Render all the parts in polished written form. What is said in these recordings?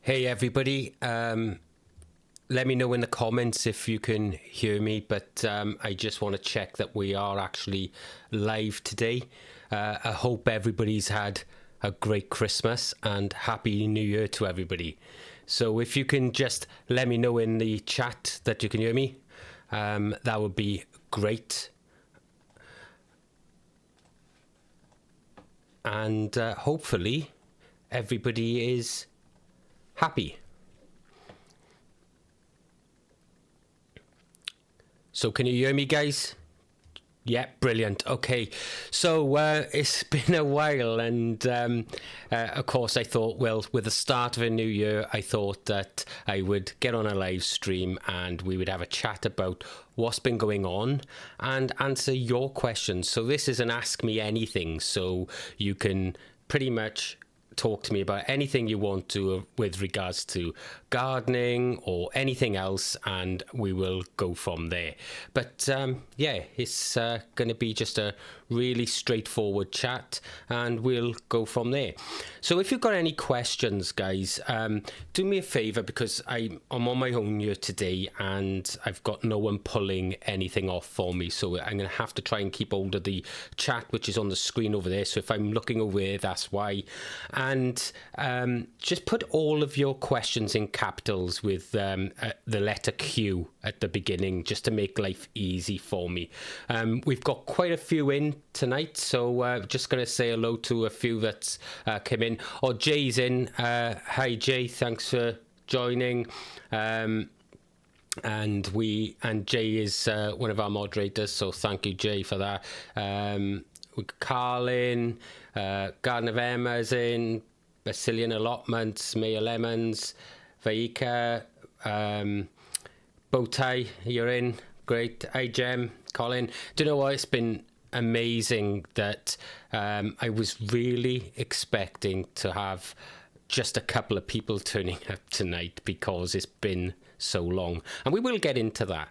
Hey everybody, let me know in the comments if you can hear me, but I just want to check that we are actually live today. I hope everybody's had a great Christmas and Happy New Year to everybody. So if you can just let me know in the chat that you can hear me, that would be great. And hopefully everybody is happy. So can you hear me, guys? Yeah, brilliant. Okay, so it's been a while, and of course I thought, well, with the start of a new year, I thought that I would get on a live stream and we would have a chat about what's been going on and answer your questions. So this is an Ask Me Anything, so you can pretty much talk to me about anything you want to with regards to gardening or anything else, and we will go from there. But yeah, it's going to be just a really straightforward chat, and we'll go from there. So if you've got any questions, guys, do me a favor, because I'm on my own here today and I've got no one pulling anything off for me, so I'm going to have to try and keep hold of the chat which is on the screen over there. So if I'm looking over there, that's why. And just put all of your questions in capitals with the letter Q at the beginning, just to make life easy for me. We've got quite a few in tonight, so just going to say hello to a few that's come in. Oh, Jay's in. Hi, Jay. Thanks for joining. And Jay is one of our moderators, so thank you, Jay, for that. Carlin, Garden of Emma's in, Basilian Allotments, Mayor Lemons, Vaika, Bowtie, you're in. Great. Hi, Jem, Colin. Do you know what? It's been amazing that I was really expecting to have just a couple of people turning up tonight because it's been so long. And we will get into that.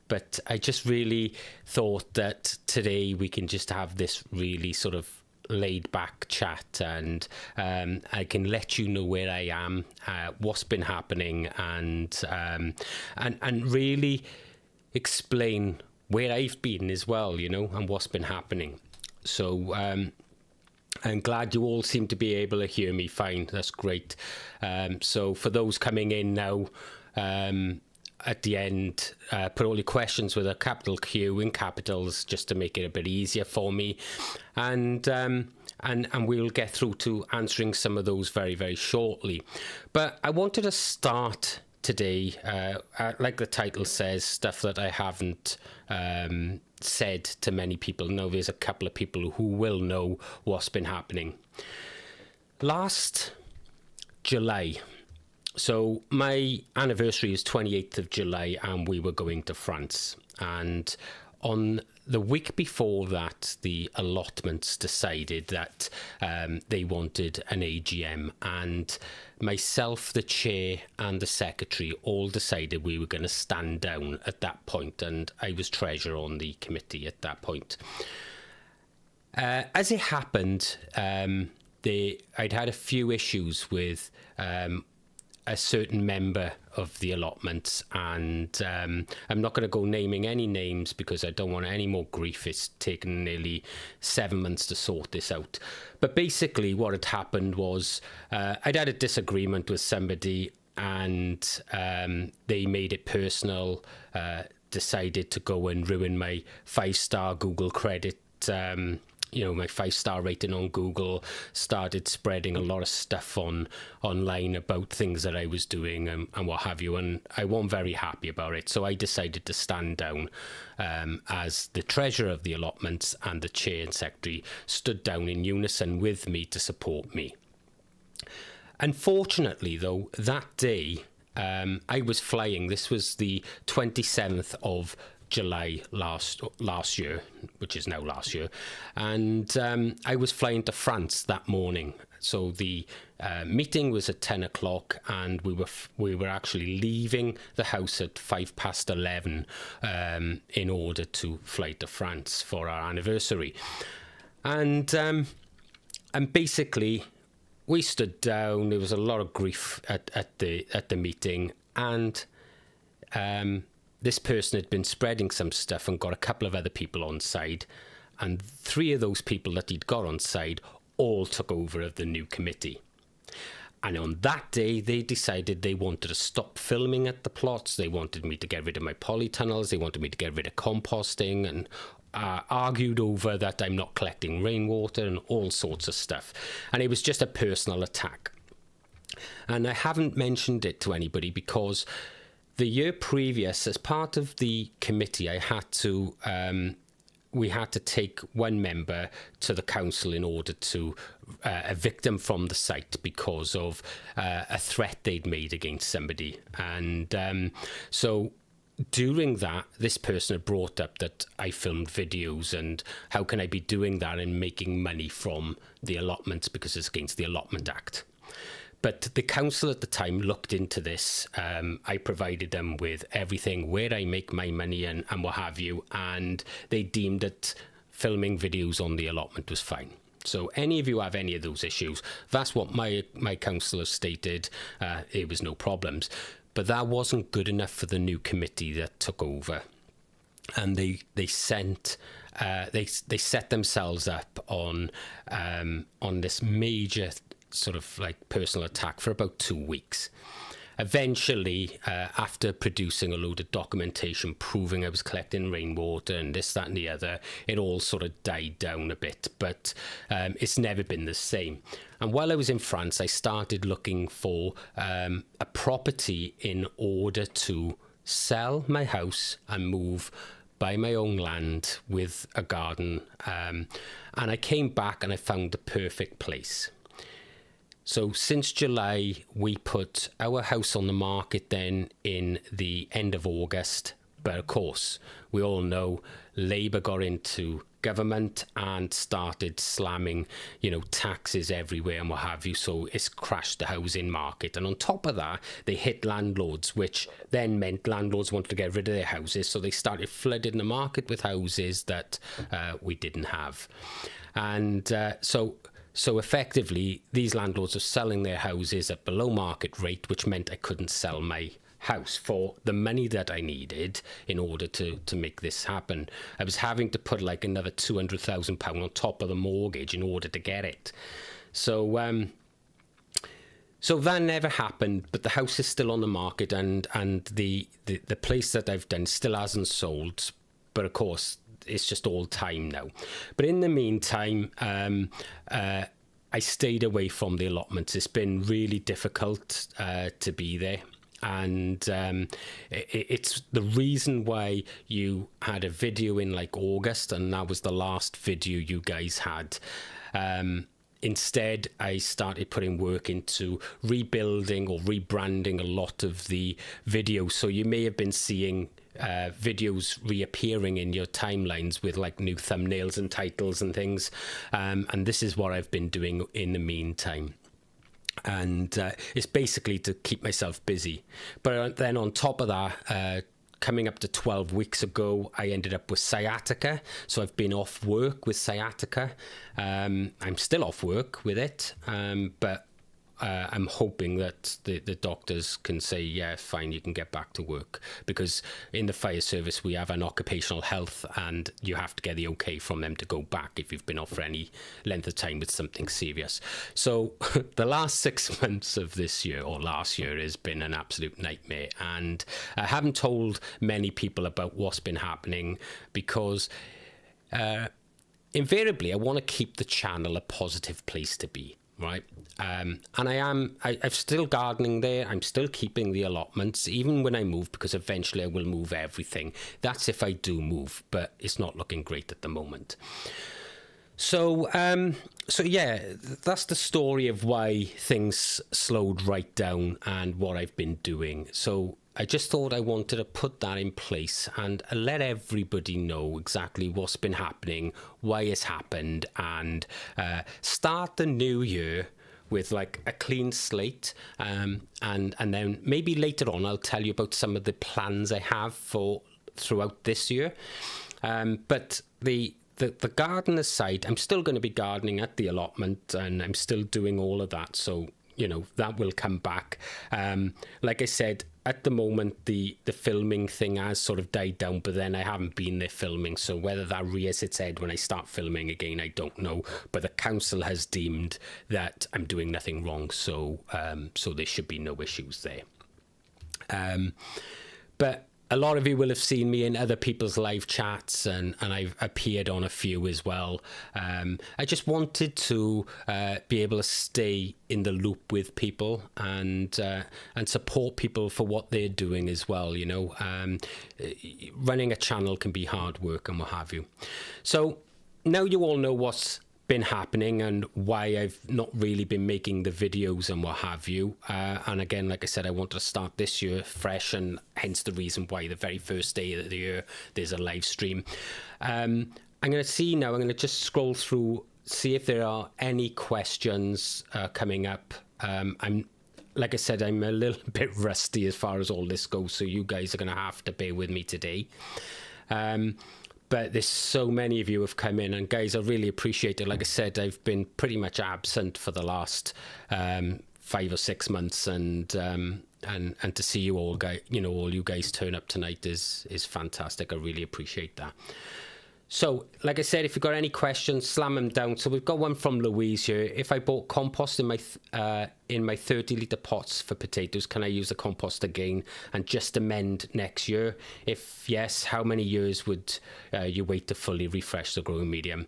But I just really thought that today we can just have this really sort of laid back chat, and I can let you know where I am, what's been happening, and really explain where I've been as well, you know, and what's been happening. So I'm glad you all seem to be able to hear me fine. That's great. So for those coming in now, at the end, put all your questions with a capital Q in capitals, just to make it a bit easier for me, and we'll get through to answering some of those very, very shortly. But I wanted to start today, like the title says, stuff that I haven't said to many people. Now there's a couple of people who will know what's been happening. Last July, so my anniversary is 28th of July, and we were going to France. And on the week before that, the allotments decided that they wanted an AGM, and myself, the chair, and the secretary all decided we were going to stand down at that point, and I was treasurer on the committee at that point. As it happened, I'd had a few issues with a certain member of the allotments, and I'm not going to go naming any names because I don't want any more grief. It's taken nearly 7 months to sort this out. But basically what had happened was I'd had a disagreement with somebody, and they made it personal, decided to go and ruin my 5-star Google credit, you know, my 5-star rating on Google, started spreading a lot of stuff online about things that I was doing and what have you, and I wasn't very happy about it. So I decided to stand down as the treasurer of the allotments, and the chair and secretary stood down in unison with me to support me. Unfortunately, though, that day I was flying. This was the 27th of July last year, which is now last year, and I was flying to France that morning. So the meeting was at 10 o'clock, and we were actually leaving the house at 11:05 in order to fly to France for our anniversary. And basically we stood down. There was a lot of grief at the meeting, and this person had been spreading some stuff and got a couple of other people on side, and 3 of those people that he'd got on side all took over of the new committee. And on that day, they decided they wanted to stop filming at the plots. They wanted me to get rid of my polytunnels. They wanted me to get rid of composting, and argued over that I'm not collecting rainwater and all sorts of stuff. And it was just a personal attack. And I haven't mentioned it to anybody because the year previous, as part of the committee, I had to... we had to take one member to the council in order to evict them from the site because of a threat they'd made against somebody. And so during that, this person had brought up that I filmed videos and how can I be doing that and making money from the allotments because it's against the Allotment Act. But the council at the time looked into this. I provided them with everything, where I make my money and what have you, and they deemed that filming videos on the allotment was fine. So any of you have any of those issues, that's what my councillor stated. It was no problems. But that wasn't good enough for the new committee that took over. And they set themselves up on this major sort of like personal attack for about 2 weeks. Eventually, after producing a load of documentation proving I was collecting rainwater and this, that and the other, it all sort of died down a bit, but it's never been the same. And while I was in France, I started looking for a property in order to sell my house and move, buy my own land with a garden. And I came back and I found the perfect place. So since July, we put our house on the market then in the end of August. But of course, we all know Labour got into government and started slamming, taxes everywhere and what have you. So it's crashed the housing market. And on top of that, they hit landlords, which then meant landlords wanted to get rid of their houses. So they started flooding the market with houses that we didn't have. And So effectively, these landlords are selling their houses at below market rate, which meant I couldn't sell my house for the money that I needed in order to make this happen. I was having to put like another £200,000 on top of the mortgage in order to get it. So so that never happened, but the house is still on the market, and the place that I've done still hasn't sold. But of course, it's just all time now. But in the meantime, I stayed away from the allotments. It's been really difficult to be there. And it's the reason why you had a video in like August, and that was the last video you guys had. Instead, I started putting work into rebuilding or rebranding a lot of the videos. So you may have been seeing videos reappearing in your timelines with like new thumbnails and titles and things. And this is what I've been doing in the meantime. And it's basically to keep myself busy. But then on top of that, coming up to 12 weeks ago, I ended up with sciatica. So I've been off work with sciatica. I'm still off work with it, but I'm hoping that the doctors can say, yeah, fine, you can get back to work. Because in the fire service, we have an occupational health, and you have to get the okay from them to go back if you've been off for any length of time with something serious. So the last 6 months of this year, or last year, has been an absolute nightmare. And I haven't told many people about what's been happening because invariably I want to keep the channel a positive place to be. Right. And I'm still gardening there. I'm still keeping the allotments, even when I move, because eventually I will move everything. That's if I do move, but it's not looking great at the moment. So yeah, that's the story of why things slowed right down and what I've been doing. So I just thought I wanted to put that in place and let everybody know exactly what's been happening, why it's happened, and start the new year with like a clean slate. And then maybe later on I'll tell you about some of the plans I have for throughout this year. But the the gardener side, I'm still going to be gardening at the allotment, and I'm still doing all of that. So, you know, that will come back. Like I said, at the moment, the filming thing has sort of died down, but then I haven't been there filming. So whether that rears its head when I start filming again, I don't know. But the council has deemed that I'm doing nothing wrong. So, so there should be no issues there. But a lot of you will have seen me in other people's live chats, and I've appeared on a few as well. I just wanted to be able to stay in the loop with people and support people for what they're doing as well. You know, running a channel can be hard work and what have you. So now you all know what's been happening and why I've not really been making the videos and what have you, and again, like I said, I wanted to start this year fresh, and hence the reason why the very first day of the year there's a live stream. I'm going to see now, I'm going to just scroll through, see if there are any questions coming up. I'm like I said, I'm a little bit rusty as far as all this goes, so you guys are going to have to bear with me today. But there's so many of you have come in, and guys, I really appreciate it. Like I said, I've been pretty much absent for the last 5 or 6 months, and to see you all, all you guys turn up tonight is fantastic. I really appreciate that. So, like I said, if you've got any questions, slam them down. So we've got one from Louise here. If I bought compost in my 30-litre pots for potatoes, can I use the compost again and just amend next year? If yes, how many years would you wait to fully refresh the growing medium?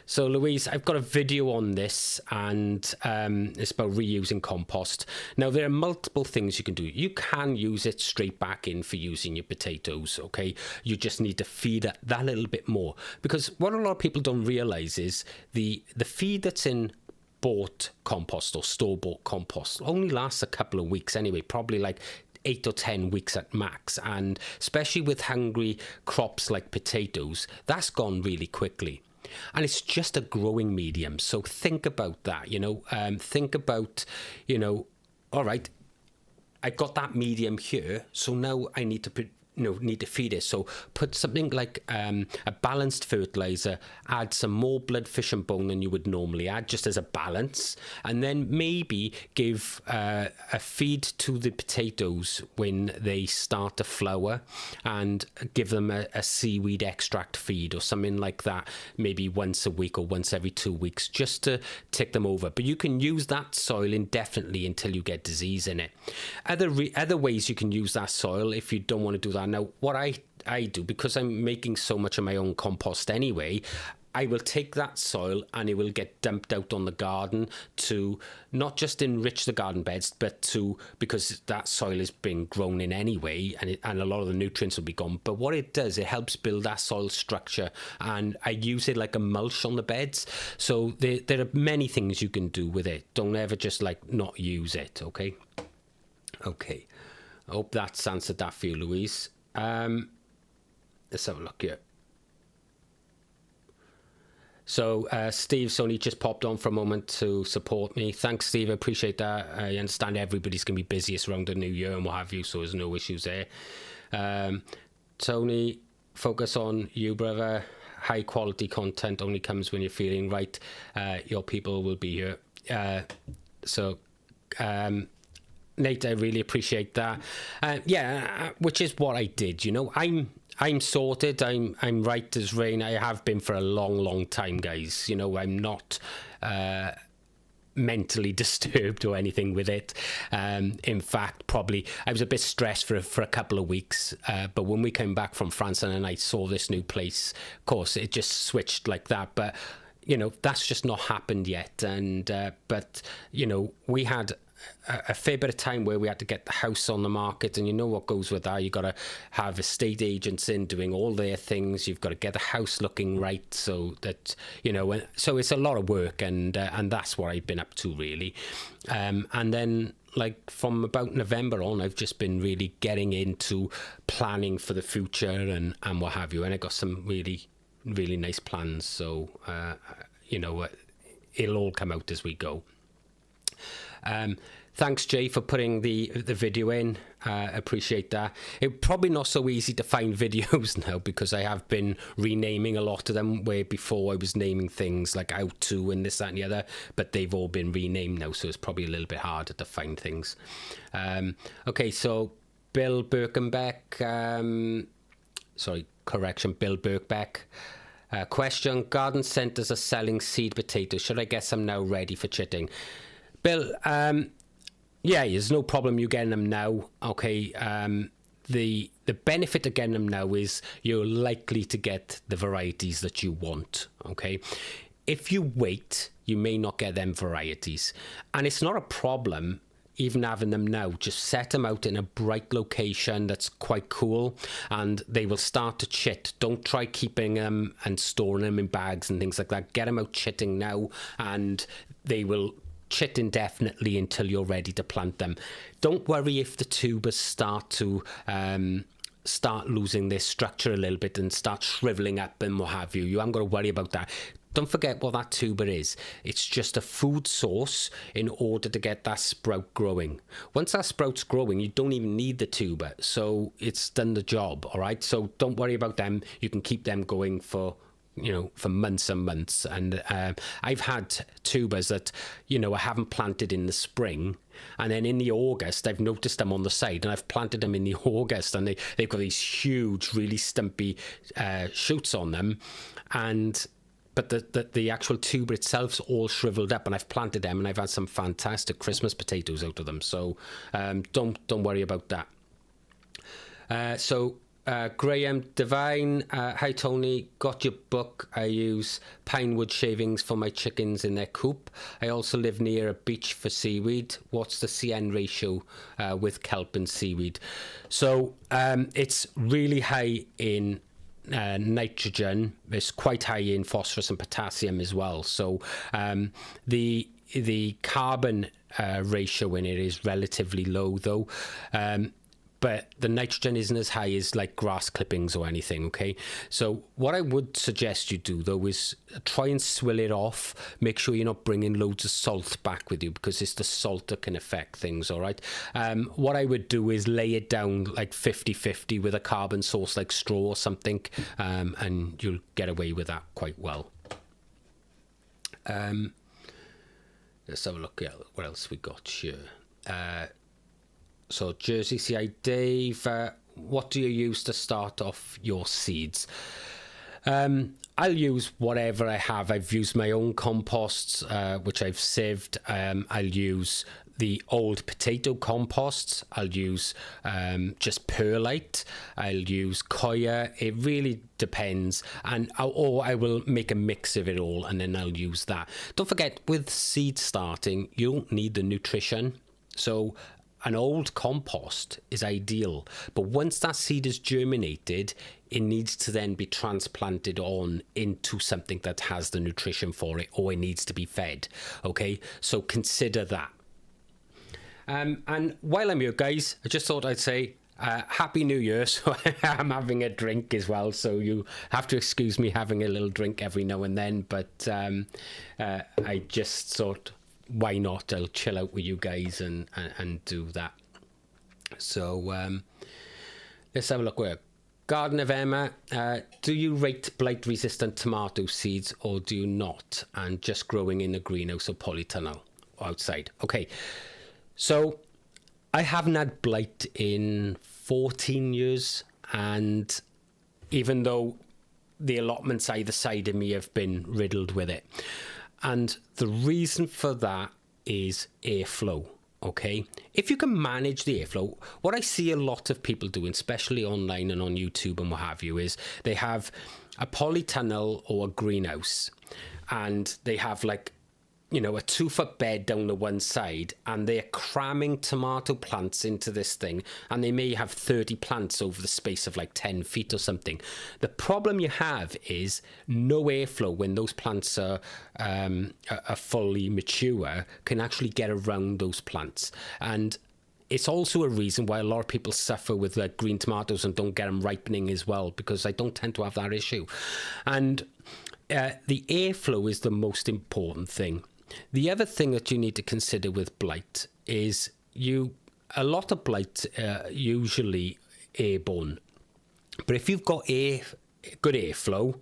So, Louise, I've got a video on this, and it's about reusing compost. Now, there are multiple things you can do. You can use it straight back in for using your potatoes, okay? You just need to feed it that little bit more. Because what a lot of people don't realize is the feed that's in bought compost or store-bought compost only lasts a couple of weeks anyway, probably like 8 or 10 weeks at max. And especially with hungry crops like potatoes, that's gone really quickly. And it's just a growing medium. So think about that, think about, all right, I've got that medium here, so now I need to need to feed it. So put something like a balanced fertilizer, add some more blood, fish and bone than you would normally add, just as a balance, and then maybe give a feed to the potatoes when they start to flower, and give them a seaweed extract feed or something like that, maybe once a week or once every 2 weeks, just to tick them over. But you can use that soil indefinitely until you get disease in it. Other ways you can use that soil if you don't want to do that. Now, what I do, because I'm making so much of my own compost anyway, I will take that soil and it will get dumped out on the garden to not just enrich the garden beds, but because that soil is being grown in anyway, and a lot of the nutrients will be gone. But what it does, it helps build that soil structure, and I use it like a mulch on the beds. So there are many things you can do with it. Don't ever just not use it, okay? Okay. I hope that's answered that for you, Louise. Let's have a look here. So Steve's only just popped on for a moment to support me. Thanks, Steve. I appreciate that. I understand everybody's going to be busiest around the new year and what have you, so there's no issues there. Tony, focus on you, brother. High quality content only comes when you're feeling right. Your people will be here. Nate, I really appreciate that. Which is what I did. I'm sorted. I'm right as rain. I have been for a long time, guys. I'm not mentally disturbed or anything with it. In fact, probably I was a bit stressed for a couple of weeks. But when we came back from France and I saw this new place, of course, it just switched like that. But that's just not happened yet. And but we had a fair bit of time where we had to get the house on the market, and what goes with that. You've got to have estate agents in doing all their things. You've got to get the house looking right, so that so it's a lot of work, and that's what I've been up to really. And then from about November on, I've just been really getting into planning for the future and what have you, and I got some really nice plans. So it'll all come out as we go. Thanks, Jay, for putting the video in. Appreciate that. It's probably not so easy to find videos now because I have been renaming a lot of them, where before I was naming things like how to and this, that and the other, but they've all been renamed now, so it's probably a little bit harder to find things. Okay, so Bill Birkenbeck, Bill Birkbeck. Question, garden centres are selling seed potatoes. Should I get some now ready for chitting? Bill, yeah, there's no problem you getting them now. Okay, the benefit of getting them now is you're likely to get the varieties that you want. Okay, if you wait, you may not get them varieties, and it's not a problem even having them now. Just set them out in a bright location that's quite cool, and they will start to chit. Don't try keeping them and storing them in bags and things like that. Get them out chitting now, and they will chit indefinitely until you're ready to plant them. Don't worry if the tubers start to start losing their structure a little bit and start shriveling up and what have you. You haven't got to worry about that. Don't forget what that tuber is. It's just a food source in order to get that sprout growing. Once that sprout's growing, you don't even need the tuber, so it's done the job. All right, so don't worry about them. You can keep them going for for months and months. And I've had tubers that, I haven't planted in the spring, and then in the August, I've noticed them on the side, and I've planted them in the August, and they've got these huge, really stumpy shoots on them, but the actual tuber itself's all shriveled up, and I've planted them, and I've had some fantastic Christmas potatoes out of them. So don't worry about that. Graham Devine, hi Tony, got your book. I use pine wood shavings for my chickens in their coop. I also live near a beach for seaweed. What's the CN ratio with kelp and seaweed? So it's really high in nitrogen. It's quite high in phosphorus and potassium as well. So the carbon ratio in it is relatively low though. But the nitrogen isn't as high as like grass clippings or anything, okay? So what I would suggest you do, though, is try and swill it off. Make sure you're not bringing loads of salt back with you, because it's the salt that can affect things, all right? What I would do is lay it down like 50-50 with a carbon source like straw or something, and you'll get away with that quite well. Let's have a look at what else we got here. So Jersey CI Dave, what do you use to start off your seeds? I'll use whatever I have. I've used my own composts, which I've sieved. I'll use the old potato composts. I'll use just perlite. I'll use coir. It really depends. Or I will make a mix of it all, and then I'll use that. Don't forget, with seed starting, you don't need the nutrition. So an old compost is ideal, but once that seed is germinated, it needs to then be transplanted on into something that has the nutrition for it, or it needs to be fed. Okay, so consider that. And while I'm here, guys, I just thought I'd say Happy New Year. So I'm having a drink as well, so you have to excuse me having a little drink every now and then, but I just thought, why not? I'll chill out with you guys and do that. So let's have a look. Where Garden of Emma, do you rate blight resistant tomato seeds or do you not, and just growing in a greenhouse or polytunnel outside? Okay, so I haven't had blight in 14 years, and even though the allotments either side of me have been riddled with it. And the reason for that is airflow, okay? If you can manage the airflow, what I see a lot of people doing, especially online and on YouTube and what have you, is they have a polytunnel or a greenhouse, and they have like, a 2-foot bed down the one side, and they're cramming tomato plants into this thing, and they may have 30 plants over the space of like 10 feet or something. The problem you have is no airflow when those plants are fully mature, can actually get around those plants. And it's also a reason why a lot of people suffer with like green tomatoes and don't get them ripening as well, because I don't tend to have that issue. And the airflow is the most important thing. The other thing that you need to consider with blight is a lot of blight usually airborne. But if you've got good airflow,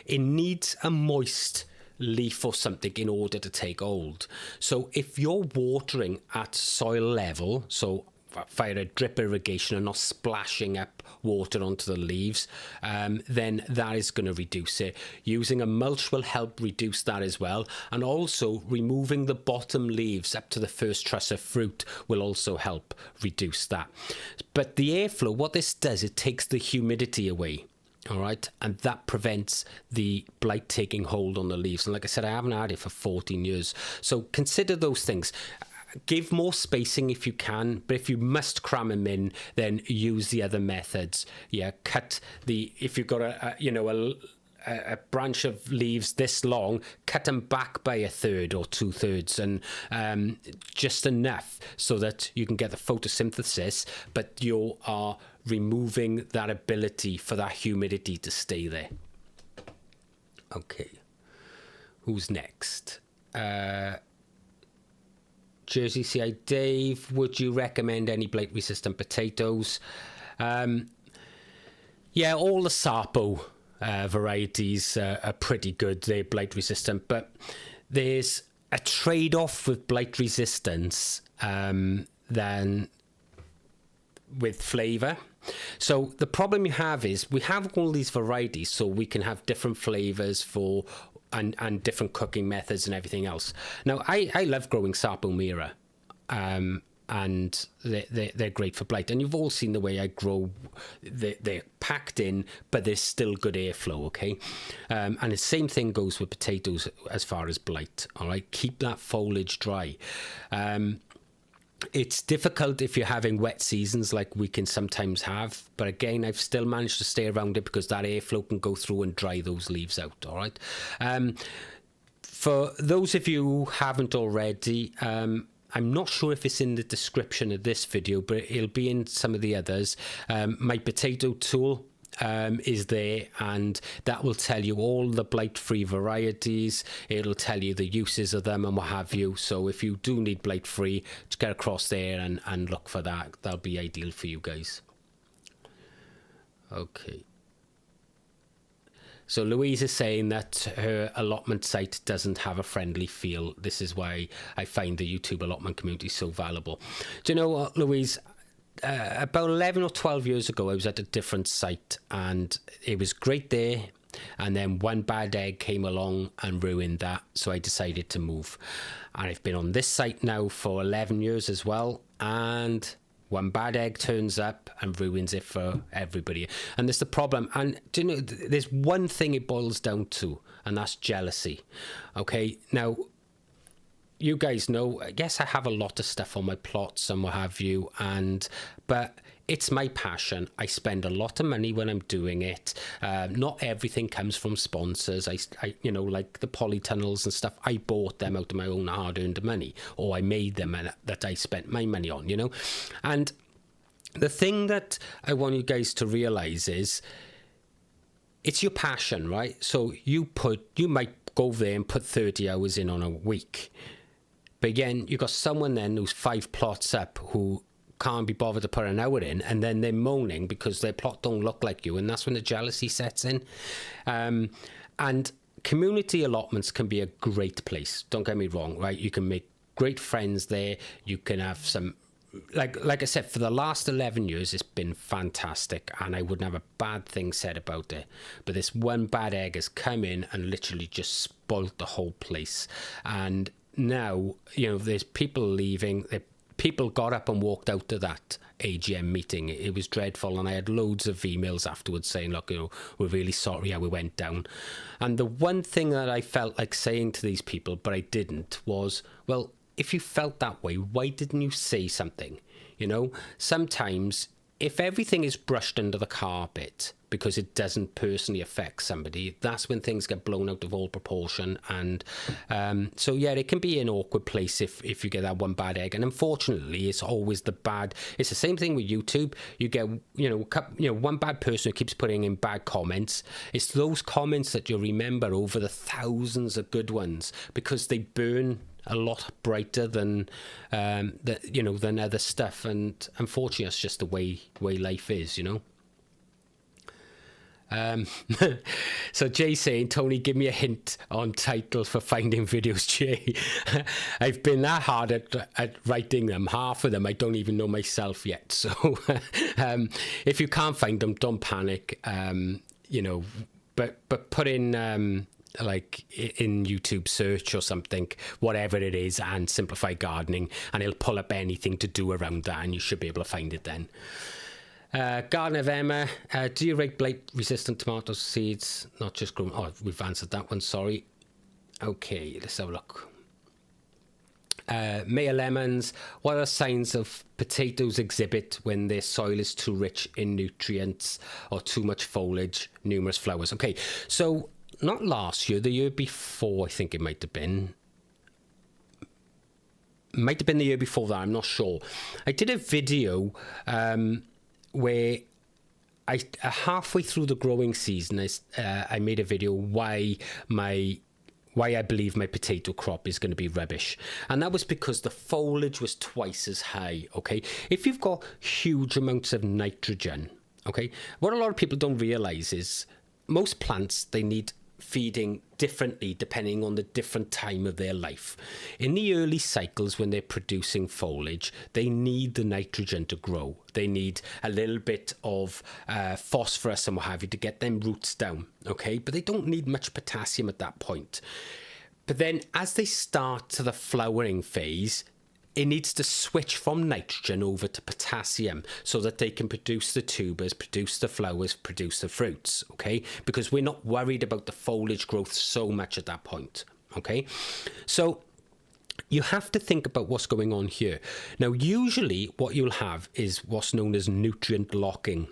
it needs a moist leaf or something in order to take hold. So if you're watering at soil level, so via a drip irrigation and not splashing up water onto the leaves, then that is going to reduce it. Using a mulch will help reduce that as well, and also removing the bottom leaves up to the first truss of fruit will also help reduce that. But the airflow, what this does, it takes the humidity away. All right, and that prevents the blight taking hold on the leaves. And like I said, I haven't had it for 14 years. So consider those things. Give more spacing if you can, but if you must cram them in, then use the other methods. Yeah, if you've got a branch of leaves this long, cut them back by 1/3 or 2/3, and just enough so that you can get the photosynthesis, but you are removing that ability for that humidity to stay there. Okay, who's next? Jersey CI Dave, would you recommend any blight resistant potatoes? Yeah, all the Sapo varieties are pretty good. They're blight resistant, but there's a trade-off with blight resistance than with flavour. So the problem you have is we have all these varieties, so we can have different flavours for and different cooking methods and everything else. Now, I love growing Sapo Mira, and they're great for blight. And you've all seen the way I grow. They're packed in, but there's still good airflow, okay? And the same thing goes with potatoes as far as blight, all right? Keep that foliage dry. It's difficult if you're having wet seasons like we can sometimes have, but again, I've still managed to stay around it because that airflow can go through and dry those leaves out, all right? For those of you who haven't already, I'm not sure if it's in the description of this video, but it'll be in some of the others. My potato tool is there, and that will tell you all the blight-free varieties. It'll tell you the uses of them and what have you. So if you do need blight-free, just get across there and look for that. That'll be ideal for you guys. Okay. So Louise is saying that her allotment site doesn't have a friendly feel. This is why I find the YouTube allotment community so valuable. Do you know what, Louise? About 11 or 12 years ago, I was at a different site, and it was great there. And then one bad egg came along and ruined that, so I decided to move. And I've been on this site now for 11 years as well, and one bad egg turns up and ruins it for everybody. And there's the problem. And do you know, there's one thing it boils down to, and that's jealousy. Okay, now, you guys know, yes, I have a lot of stuff on my plots and what have you, but it's my passion. I spend a lot of money when I'm doing it. Not everything comes from sponsors. I like the polytunnels and stuff, I bought them out of my own hard-earned money, or I made them and that I spent my money on, And the thing that I want you guys to realize is it's your passion, right? So you might go there and put 30 hours in on a week. But again, you've got someone then who's 5 plots up who can't be bothered to put an hour in, and then they're moaning because their plot don't look like you, and that's when the jealousy sets in. And community allotments can be a great place. Don't get me wrong, right? You can make great friends there. You can have some, like I said, for the last 11 years, it's been fantastic, and I wouldn't have a bad thing said about it. But this one bad egg has come in and literally just spoilt the whole place. And now, there's people leaving. People got up and walked out of that AGM meeting. It was dreadful, and I had loads of emails afterwards saying, look, we're really sorry how we went down. And the one thing that I felt like saying to these people, but I didn't, was, well, if you felt that way, why didn't you say something? Sometimes if everything is brushed under the carpet, because it doesn't personally affect somebody, that's when things get blown out of all proportion. And so yeah, it can be an awkward place if you get that one bad egg. And unfortunately, it's always the bad. It's the same thing with YouTube. You get one bad person who keeps putting in bad comments. It's those comments that you'll remember over the thousands of good ones, because they burn a lot brighter than than other stuff. And unfortunately, that's just the way life is, So Jay saying, Tony, give me a hint on title for finding videos, Jay. I've been that hard at writing them. Half of them I don't even know myself yet. So if you can't find them, don't panic. But put in like in YouTube search or something, whatever it is, and simplify gardening, and it'll pull up anything to do around that, and you should be able to find it then. Garden of Emma, do you rate blight resistant tomato seeds not just grown? Oh, we've answered that one, sorry. Okay, let's have a look. Maya Lemons, what are signs of potatoes exhibit when their soil is too rich in nutrients or too much foliage, numerous flowers? Okay, so not last year, the year before, I think it might have been. Might have been the year before that, I'm not sure. I did a video where I halfway through the growing season, I made a video why I believe my potato crop is going to be rubbish. And that was because the foliage was twice as high, okay? If you've got huge amounts of nitrogen, okay, what a lot of people don't realize is most plants, they need feeding differently depending on the different time of their life. In the early cycles, when they're producing foliage, they need the nitrogen to grow. They need a little bit of phosphorus and what have you to get them roots down, okay? But they don't need much potassium at that point. But then as they start to the flowering phase, it needs to switch from nitrogen over to potassium so that they can produce the tubers, produce the flowers, produce the fruits, okay? Because we're not worried about the foliage growth so much at that point, okay? So you have to think about what's going on here. Now, usually what you'll have is what's known as nutrient locking.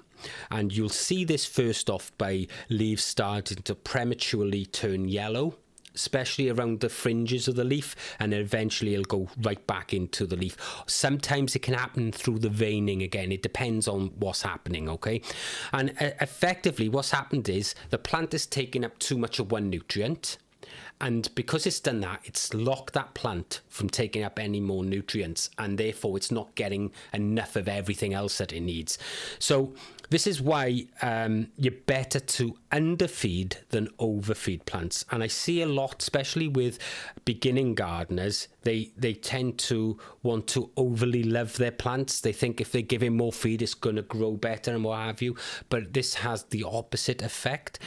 And you'll see this first off by leaves starting to prematurely turn yellow, especially around the fringes of the leaf, and then eventually it'll go right back into the leaf. Sometimes it can happen through the veining again. It depends on what's happening, okay? And effectively what's happened is the plant is taking up too much of one nutrient, and because it's done that, it's locked that plant from taking up any more nutrients, and therefore it's not getting enough of everything else that it needs. So this is why you're better to underfeed than overfeed plants. And I see a lot, especially with beginning gardeners, they tend to want to overly love their plants. They think if they give it more feed, it's going to grow better and what have you. But this has the opposite effect.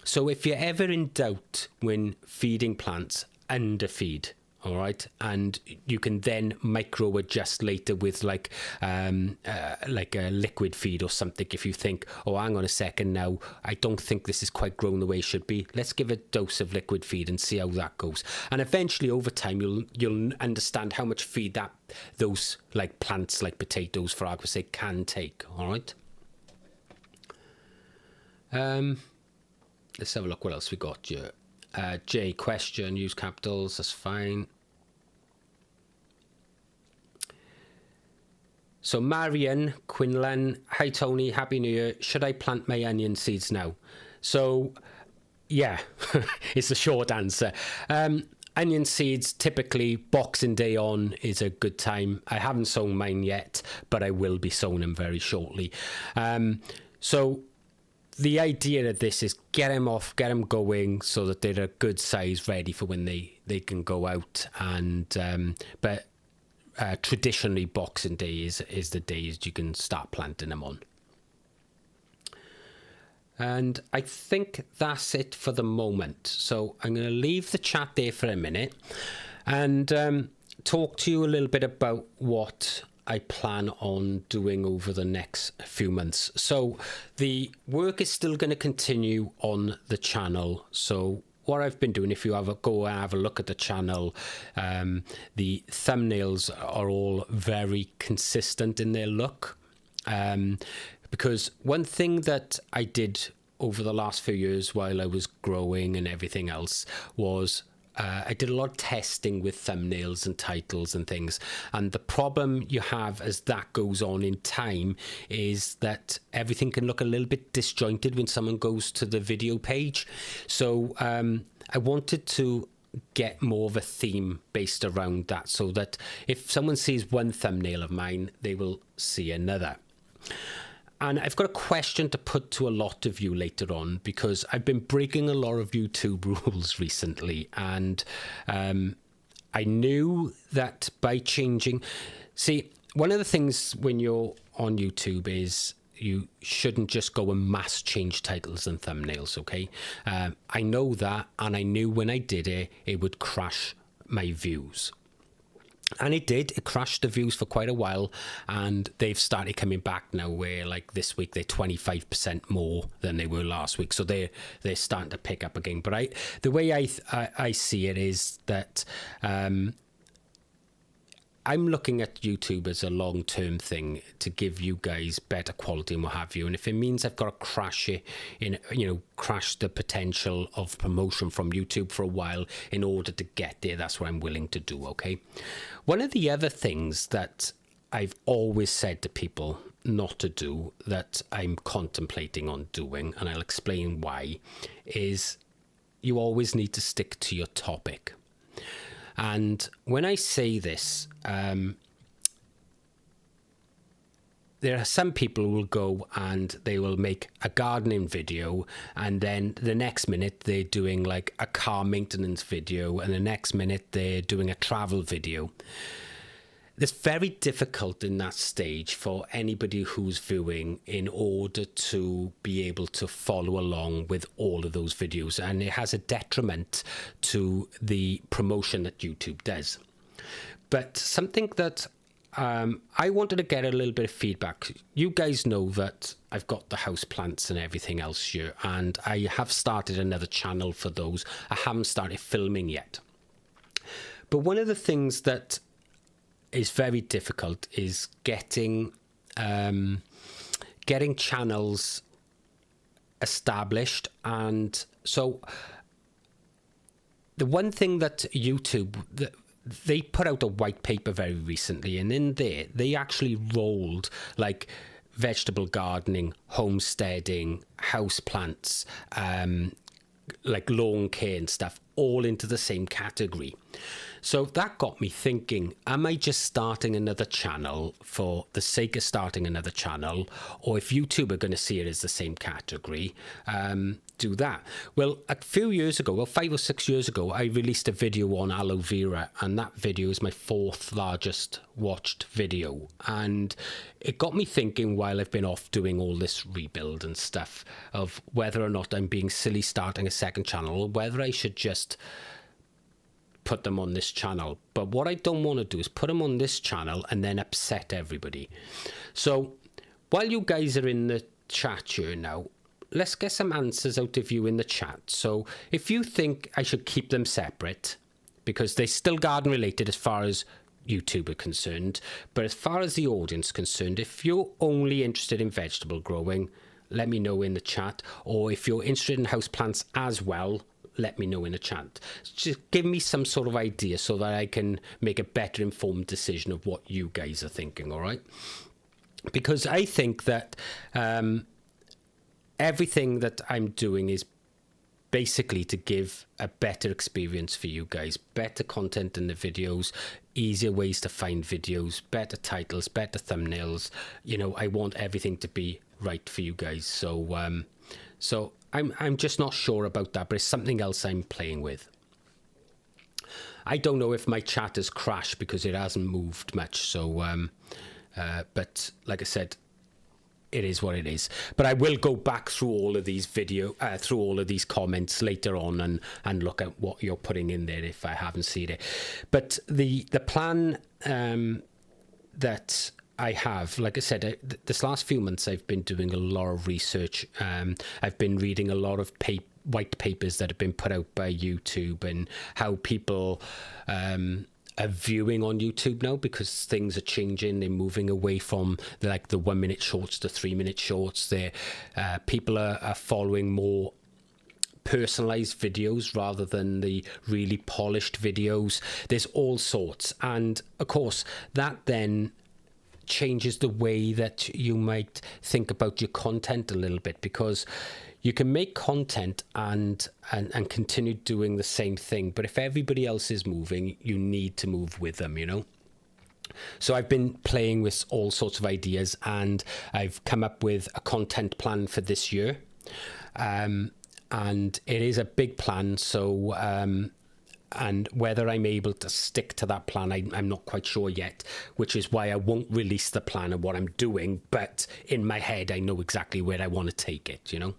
So if you're ever in doubt when feeding plants, underfeed. All right, and you can then micro adjust later with like a liquid feed or something. If you think, oh, hang on a second now, I don't think this is quite grown the way it should be. Let's give a dose of liquid feed and see how that goes. And eventually, over time, you'll understand how much feed that those like plants like potatoes, for argument's sake, can take. All right. Let's have a look. What else we got here? J, question, use capitals, that's fine. So Marion Quinlan, hi Tony, Happy New Year. Should I plant my onion seeds now? So, yeah, it's a short answer. Onion seeds, typically Boxing Day on is a good time. I haven't sown mine yet, but I will be sowing them very shortly. So the idea of this is get them off, get them going so that they're a good size, ready for when they can go out. And but traditionally Boxing Day is the days you can start planting them on. And I think that's it for the moment. So I'm going to leave the chat there for a minute and talk to you a little bit about what I plan on doing over the next few months. So the work is still going to continue on the channel. So what I've been doing, if you go and have a look at the channel, the thumbnails are all very consistent in their look. because one thing that I did over the last few years while I was growing and everything else was I did a lot of testing with thumbnails and titles and things. And the problem you have as that goes on in time is that everything can look a little bit disjointed when someone goes to the video page. So I wanted to get more of a theme based around that, so that if someone sees one thumbnail of mine, they will see another. And I've got a question to put to a lot of you later on, because I've been breaking a lot of YouTube rules recently, and I knew that by changing... See, one of the things when you're on YouTube is you shouldn't just go and mass change titles and thumbnails, okay? I know that, and I knew when I did it, it would crash my views. And it did. It crashed the views for quite a while, and they've started coming back now, where like this week they're 25% more than they were last week. So they're starting to pick up again. But the way I see it is that I'm looking at YouTube as a long-term thing to give you guys better quality and what have you. And if it means I've got to crash it crash the potential of promotion from YouTube for a while in order to get there, that's what I'm willing to do, okay? One of the other things that I've always said to people not to do, that I'm contemplating on doing, and I'll explain why, is you always need to stick to your topic. And when I say this, there are some people who will go and they will make a gardening video, and then the next minute they're doing like a car maintenance video, and the next minute they're doing a travel video. It's very difficult in that stage for anybody who's viewing in order to be able to follow along with all of those videos, and it has a detriment to the promotion that YouTube does. But something that I wanted to get a little bit of feedback. You guys know that I've got the house plants and everything else here, and I have started another channel for those. I haven't started filming yet. But one of the things that is very difficult is getting channels established. And so the one thing that YouTube, they put out a white paper very recently, and in there they actually rolled like vegetable gardening, homesteading, house plants, like lawn care and stuff, all into the same category. So that got me thinking, am I just starting another channel for the sake of starting another channel? Or if YouTube are going to see it as the same category, do that. Well, a few years ago, well, 5 or 6 years ago, I released a video on aloe vera, and that video is my 4th largest watched video. And it got me thinking, while I've been off doing all this rebuild and stuff, of whether or not I'm being silly starting a second channel, or whether I should just put them on this channel. But what I don't want to do is put them on this channel and then upset everybody. So while you guys are in the chat here now, let's get some answers out of you in the chat. So if you think I should keep them separate, because they're still garden related as far as YouTube are concerned, but as far as the audience concerned, if you're only interested in vegetable growing, let me know in the chat. Or if you're interested in houseplants as well, let me know in the chat. Just give me some sort of idea so that I can make a better informed decision of what you guys are thinking, all right? Because I think that everything that I'm doing is basically to give a better experience for you guys, better content in the videos, easier ways to find videos, better titles, better thumbnails. You know, I want everything to be right for you guys. So I'm just not sure about that, but it's something else I'm playing with. I don't know if my chat has crashed because it hasn't moved much. So, but like I said, it is what it is. But I will go back through all of these through all of these comments later on and look at what you're putting in there if I haven't seen it. But the plan that I have, like I said, this last few months I've been doing a lot of research. I've been reading a lot of white papers that have been put out by YouTube, and how people a viewing on YouTube now, because things are changing. They're moving away from like the 1 minute shorts to 3 minute shorts. People are following more personalized videos rather than the really polished videos. There's all sorts, and of course that then changes the way that you might think about your content a little bit, because you can make content and continue doing the same thing, but if everybody else is moving, you need to move with them, you know. So I've been playing with all sorts of ideas, and I've come up with a content plan for this year, and it is a big plan. So and whether I'm able to stick to that plan, I'm not quite sure yet, which is why I won't release the plan of what I'm doing, but in my head I know exactly where I want to take it, you know.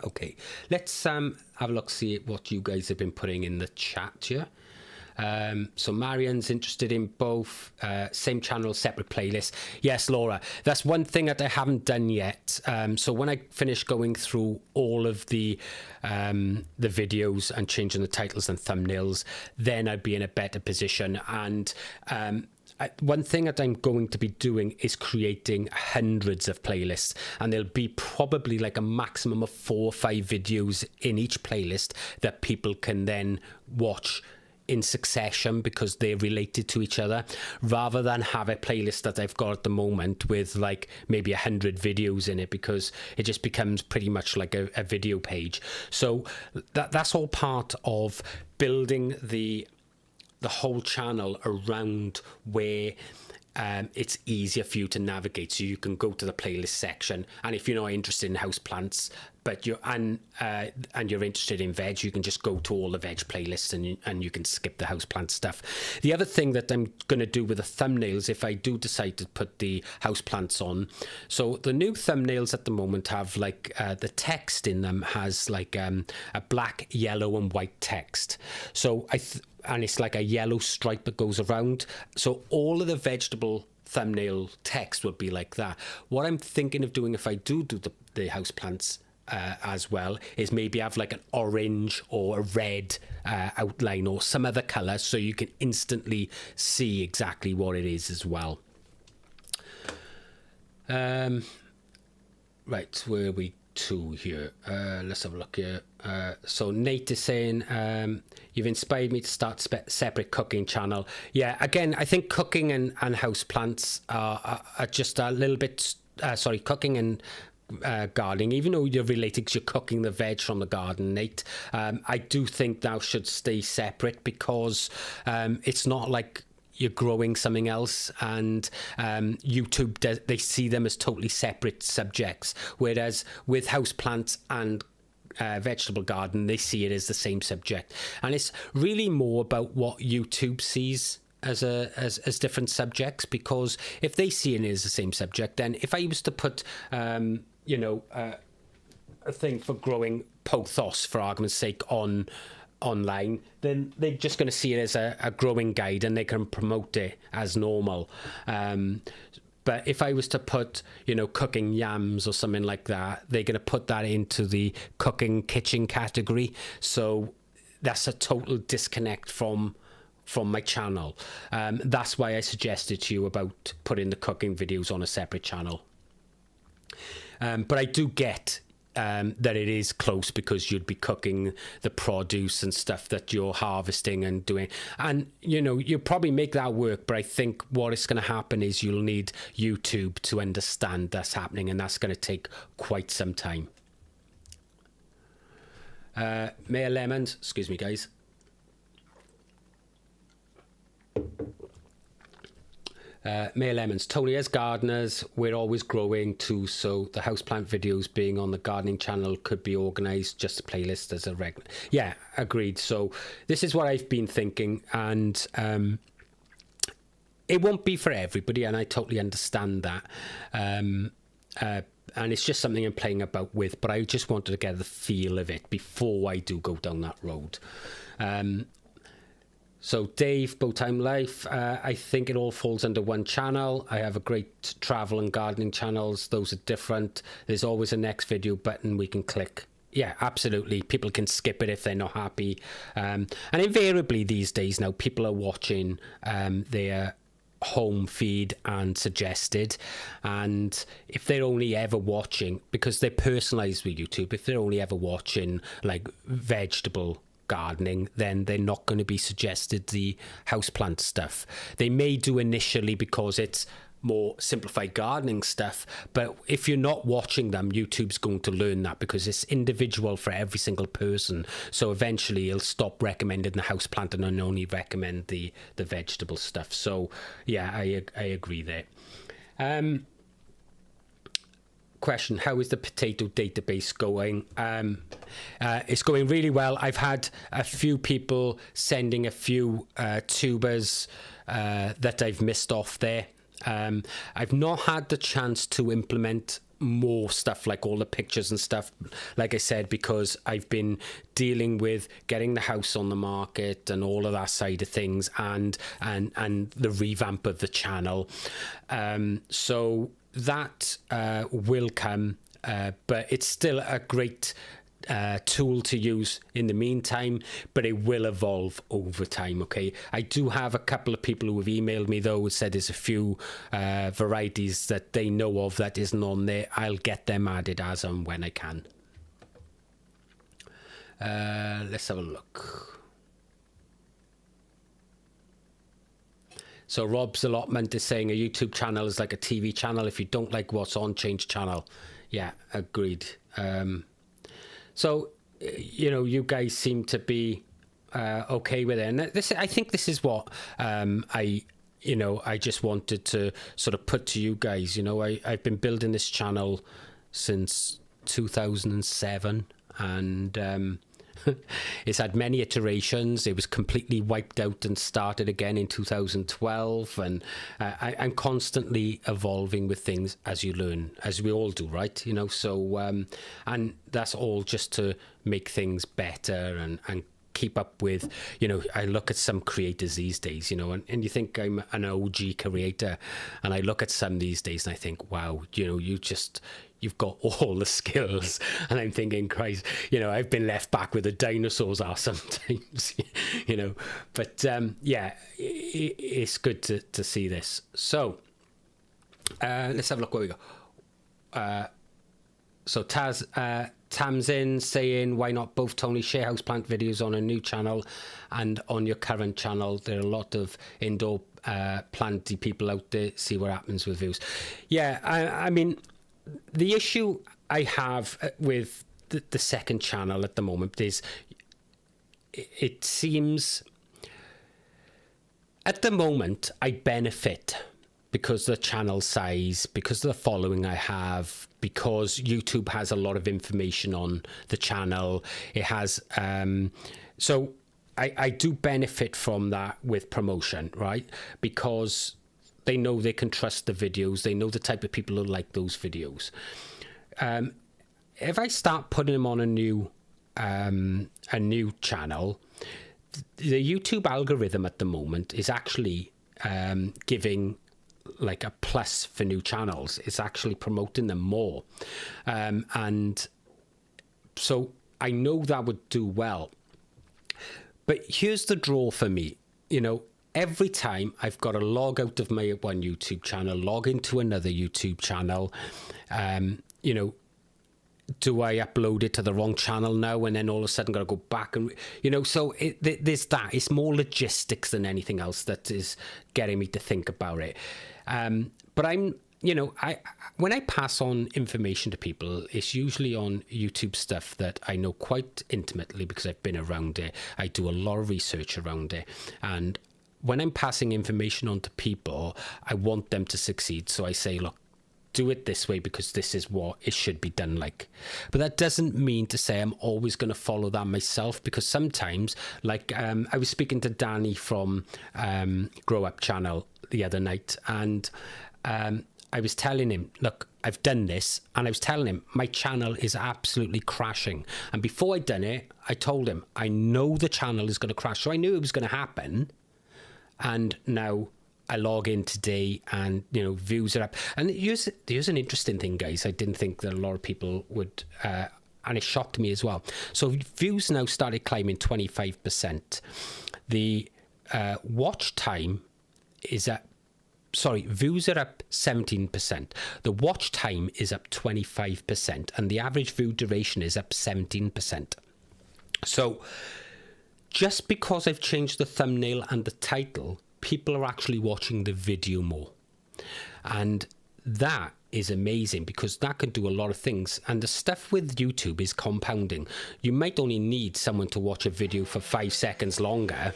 Okay, let's have a look, see what you guys have been putting in the chat here. So Marianne's interested in both, same channel, separate playlists. Yes, Laura, that's one thing that I haven't done yet. So when I finish going through all of the videos and changing the titles and thumbnails, then I'd be in a better position. And one thing that I'm going to be doing is creating hundreds of playlists, and there'll be probably like a maximum of 4 or 5 videos in each playlist that people can then watch in succession because they're related to each other, rather than have a playlist that I've got at the moment with like maybe 100 videos in it, because it just becomes pretty much like a video page. So that's all part of building the whole channel around where it's easier for you to navigate, so you can go to the playlist section, and if you're not interested in houseplants but you're you're interested in veg, you can just go to all the veg playlists and you can skip the houseplant stuff. The other thing that I'm going to do with the thumbnails, if I do decide to put the houseplants on, so the new thumbnails at the moment have like the text in them has like a black, yellow and white text. So and it's like a yellow stripe that goes around. So all of the vegetable thumbnail text would be like that. What I'm thinking of doing if I do the houseplants as well is maybe have like an orange or a red outline or some other colour, so you can instantly see exactly what it is as well. Right, where are we to here? Let's have a look here. So Nate is saying, you've inspired me to start separate cooking channel. Yeah, again, I think cooking and houseplants are just a little bit, cooking and gardening, even though you're related because you're cooking the veg from the garden, Nate, I do think thou should stay separate, because it's not like you're growing something else, and YouTube they see them as totally separate subjects, whereas with houseplants and vegetable garden, they see it as the same subject. And it's really more about what YouTube sees as different subjects, because if they see it as the same subject, then if I was to put a thing for growing pothos, for argument's sake, online, then they're just going to see it as a growing guide, and they can promote it as normal. But if I was to put, cooking yams or something like that, they're going to put that into the cooking kitchen category. So that's a total disconnect from my channel. That's why I suggested to you about putting the cooking videos on a separate channel. But I do get that it is close, because you'd be cooking the produce and stuff that you're harvesting and doing, and you'll probably make that work. But I think what is going to happen is you'll need YouTube to understand that's happening, and that's going to take quite some time. Mayor Lemons, excuse me guys. Mayor Lemons, Tony, as gardeners, we're always growing too, so the houseplant videos being on the gardening channel could be organised just a playlist as a regular. Yeah, agreed. So this is what I've been thinking, and it won't be for everybody, and I totally understand that. And it's just something I'm playing about with, but I just wanted to get the feel of it before I do go down that road. So Dave, Bowtime Life, I think it all falls under one channel. I have a great travel and gardening channels. Those are different. There's always a next video button we can click. Yeah, absolutely. People can skip it if they're not happy. And invariably these days now, people are watching their home feed and suggested. And if they're only ever watching, because they're personalized with YouTube, if they're only ever watching like vegetable gardening, then they're not going to be suggested the houseplant stuff. They may do initially because it's more simplified gardening stuff, but if you're not watching them, YouTube's going to learn that because it's individual for every single person. So eventually it'll stop recommending the houseplant and only recommend the vegetable stuff. So yeah, I agree there. Question: how is the potato database going? It's going really well. I've had a few people sending a few tubers that I've missed off there. I've not had the chance to implement more stuff like all the pictures and stuff, like I said, because I've been dealing with getting the house on the market and all of that side of things, and the revamp of the channel. So that will come, but it's still a great tool to use in the meantime, but it will evolve over time. Okay, I do have a couple of people who have emailed me though, who said there's a few varieties that they know of that isn't on there. I'll get them added as and when I can. Let's have a look. So Rob's allotment is saying a YouTube channel is like a TV channel. If you don't like what's on, change channel. Yeah, agreed. So, you know, you guys seem to be okay with it. And I think this is what I just wanted to sort of put to you guys. You know, I've been building this channel since 2007, and it's had many iterations. It was completely wiped out and started again in 2012. And I'm constantly evolving with things as you learn, as we all do, right? You know, so, and that's all just to make things better and keep up with, you know, I look at some creators these days, you know, and you think I'm an OG creator, and I look at some these days and I think, wow, you know, you've got all the skills. And I'm thinking, Christ, you know, I've been left back where the dinosaurs are sometimes, you know. But yeah, it's good to see this. So let's have a look where we go. So Tamsin saying, why not both Tony share houseplant videos on a new channel and on your current channel? There are a lot of indoor planty people out there. See what happens with views. Yeah, I mean, the issue I have with the second channel at the moment is it seems at the moment I benefit because the channel size, because of the following I have, because YouTube has a lot of information on the channel. It has so I do benefit from that with promotion, right? Because they know they can trust the videos. They know the type of people who like those videos. If I start putting them on a new channel, the YouTube algorithm at the moment is actually giving like a plus for new channels. It's actually promoting them more. And so I know that would do well. But here's the draw for me, you know, every time I've got to log out of my one YouTube channel, log into another YouTube channel, you know, do I upload it to the wrong channel now and then all of a sudden got to go back and, you know, so there's that. It's more logistics than anything else that is getting me to think about it. But I'm, you know, when I pass on information to people, it's usually on YouTube stuff that I know quite intimately because I've been around it. I do a lot of research around it. And when I'm passing information on to people, I want them to succeed. So I say, look, do it this way because this is what it should be done like. But that doesn't mean to say I'm always going to follow that myself, because sometimes, like I was speaking to Danny from Grow Up channel the other night, and I was telling him, look, I've done this, and I was telling him my channel is absolutely crashing. And before I'd done it, I told him, I know the channel is going to crash. So I knew it was going to happen. And now I log in today and, you know, views are up. And here's an interesting thing, guys. I didn't think that a lot of people would and it shocked me as well. So views now started climbing 25%. The watch time is at, sorry, views are up 17%. The watch time is up 25%, and the average view duration is up 17%. So just because I've changed the thumbnail and the title, people are actually watching the video more. And that is amazing, because that can do a lot of things. And the stuff with YouTube is compounding. You might only need someone to watch a video for 5 seconds longer,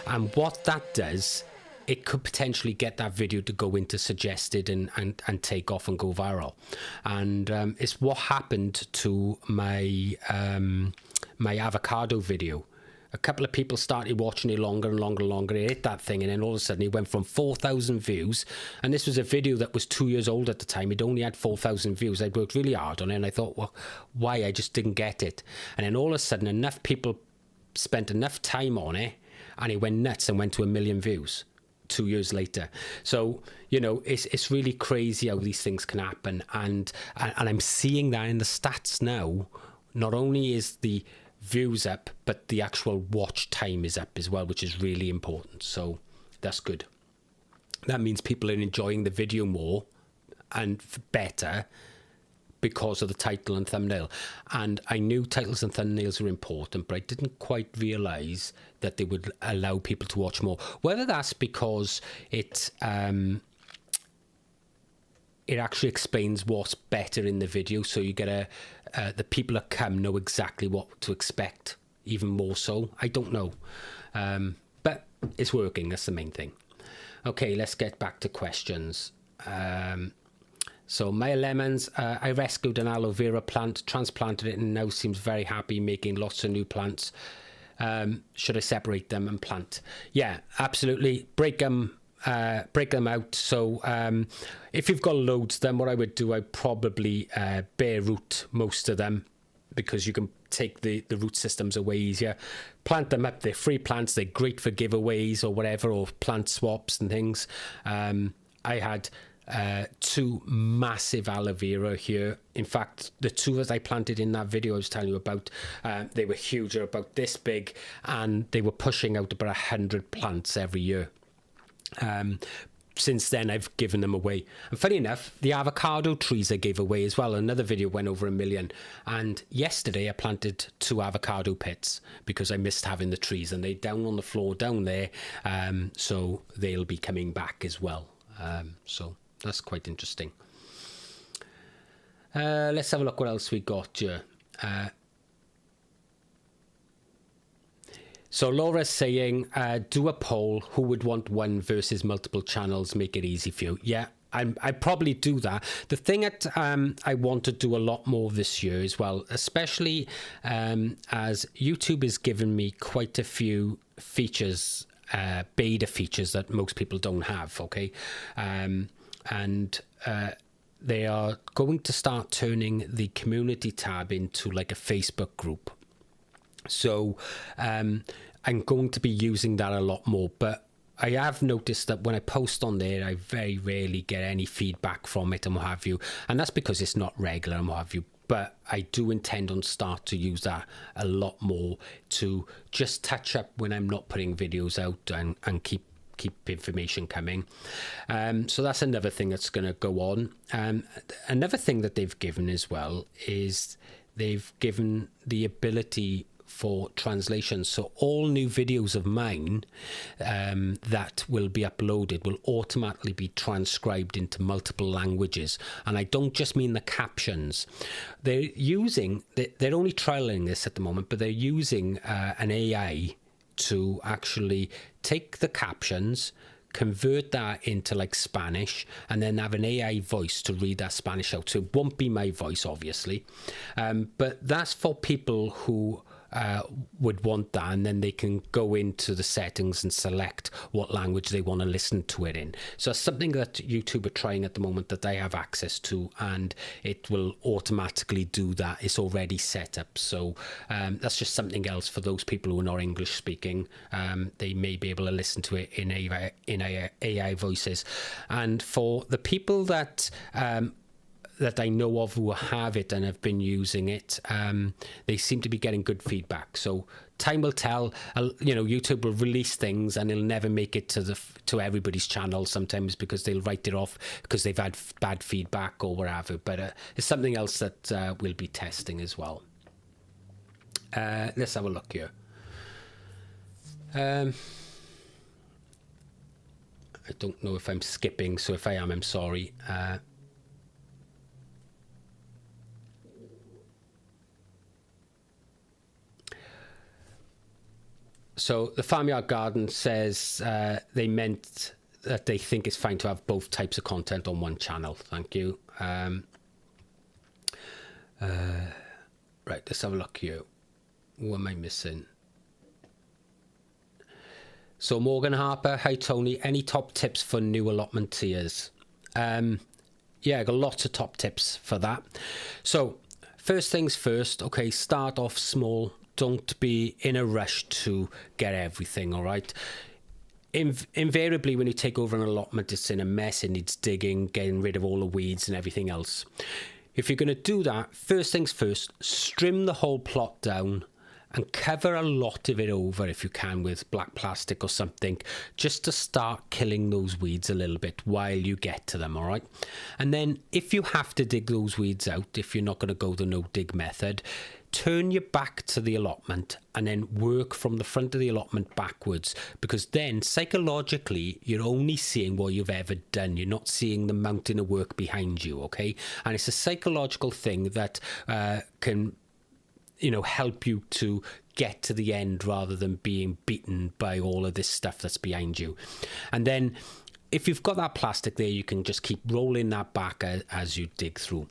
and what that does, it could potentially get that video to go into suggested and take off and go viral. And it's what happened to my my avocado video. A couple of people started watching it longer and longer and longer. It hit that thing, and then all of a sudden it went from 4,000 views. And this was a video that was 2 years old at the time. It only had 4,000 views. I worked really hard on it, and I thought, well, why? I just didn't get it. And then all of a sudden, enough people spent enough time on it, and it went nuts and went to 1 million views 2 years later. So, you know, it's really crazy how these things can happen. And I'm seeing that in the stats now. Not only is the views up, but the actual watch time is up as well, which is really important. So that's good. That means people are enjoying the video more and better because of the title and thumbnail. And I knew titles and thumbnails are important, but I didn't quite realize that they would allow people to watch more. Whether that's because it actually explains what's better in the video, so you get the people that come know exactly what to expect, even more so. I don't know, but it's working. That's the main thing. Okay, let's get back to questions. So Maya Lemons, I rescued an aloe vera plant, transplanted it, and now seems very happy making lots of new plants. Should I separate them and plant? Yeah, absolutely. Break them out. So if you've got loads, then what I would do, I'd probably bare root most of them, because you can take the root systems away easier. Plant them up. They're free plants. They're great for giveaways or whatever, or plant swaps and things. I had 2 massive aloe vera here. In fact, the 2 that I planted in that video I was telling you about, they were huge. They're about this big, and they were pushing out about 100 plants every year. Since then, I've given them away. And funny enough, the avocado trees I gave away as well. Another video went over 1 million. And yesterday I planted 2 avocado pits because I missed having the trees, and they're down on the floor down there. So they'll be coming back as well. So that's quite interesting. Let's have a look what else we got here. So Laura's saying, do a poll. Who would want one versus multiple channels? Make it easy for you. Yeah, I'd probably do that. The thing that I want to do a lot more this year as well, especially as YouTube has given me quite a few features, beta features that most people don't have, okay? And they are going to start turning the community tab into like a Facebook group. So I'm going to be using that a lot more, but I have noticed that when I post on there, I very rarely get any feedback from it and what have you. And that's because it's not regular and what have you. But I do intend on start to use that a lot more to just touch up when I'm not putting videos out and keep information coming. So that's another thing that's going to go on. Another thing that they've given as well is they've given the ability for translation. So all new videos of mine that will be uploaded will automatically be transcribed into multiple languages. And I don't just mean the captions. They're only trialing this at the moment, but they're using an AI to actually take the captions, convert that into like Spanish, and then have an AI voice to read that Spanish out. So it won't be my voice, obviously, but that's for people who would want that, and then they can go into the settings and select what language they want to listen to it in. So it's something that YouTube are trying at the moment that I have access to, and it will automatically do that. It's already set up. So that's just something else for those people who are not English speaking. They may be able to listen to it in AI voices. And for the people that that I know of who have it and have been using it, they seem to be getting good feedback. So time will tell. YouTube will release things and it'll never make it to everybody's channel sometimes because they'll write it off because they've had bad feedback or whatever. But it's something else that we'll be testing as well. Let's have a look here. I don't know if I'm skipping, so if I am, I'm sorry. So the Farmyard Garden says they meant that they think it's fine to have both types of content on one channel. Thank you. Right, let's have a look here. What am I missing? So Morgan Harper, hi Tony. Any top tips for new allotment tiers? Yeah, I got lots of top tips for that. So first things first, okay, start off small. Don't be in a rush to get everything, all right? Invariably, when you take over an allotment, it's in a mess. It needs digging, getting rid of all the weeds and everything else. If you're going to do that, first things first, trim the whole plot down and cover a lot of it over if you can with black plastic or something, just to start killing those weeds a little bit while you get to them, all right? And then if you have to dig those weeds out, if you're not going to go the no-dig method, turn your back to the allotment and then work from the front of the allotment backwards, because then psychologically you're only seeing what you've ever done. You're not seeing the mountain of work behind you, okay? And it's a psychological thing that can help you to get to the end rather than being beaten by all of this stuff that's behind you. And then if you've got that plastic there, you can just keep rolling that back as you dig through.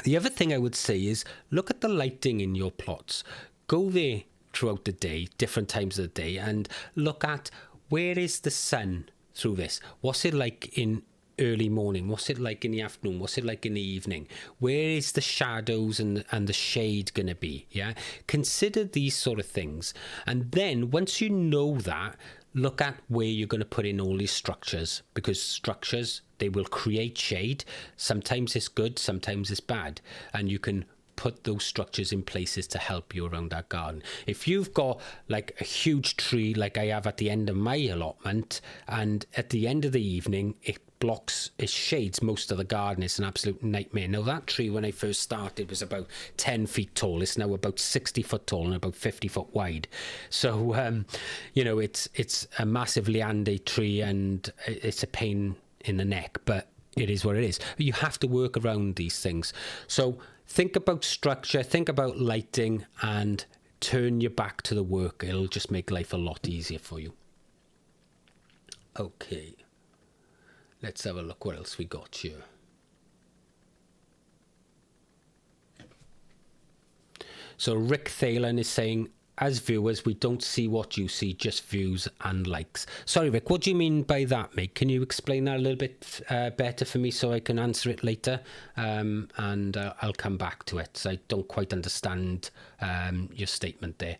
The other thing I would say is look at the lighting in your plots. Go there throughout the day, different times of the day, and look at where is the sun through this. What's it like in early morning? What's it like in the afternoon? What's it like in the evening? Where is the shadows and the shade going to be? Yeah, consider these sort of things. And then once you know that, look at where you're going to put in all these structures, because structures, they will create shade. Sometimes it's good, sometimes it's bad. And you can put those structures in places to help you around that garden. If you've got like a huge tree like I have at the end of my allotment, and at the end of the evening it shades most of the garden, it's an absolute nightmare. Now that tree when I first started was about 10 feet tall. It's now about 60 foot tall and about 50 foot wide. So it's a massive liande tree and it's a pain in the neck, but it is what it is. You have to work around these things. So think about structure, think about lighting, and turn your back to the work. It'll just make life a lot easier for you. Okay. Let's have a look what else we got here. So Rick Thalen is saying, as viewers, we don't see what you see, just views and likes. Sorry, Rick, what do you mean by that, mate? Can you explain that a little bit better for me so I can answer it later? And I'll come back to it. So I don't quite understand your statement there.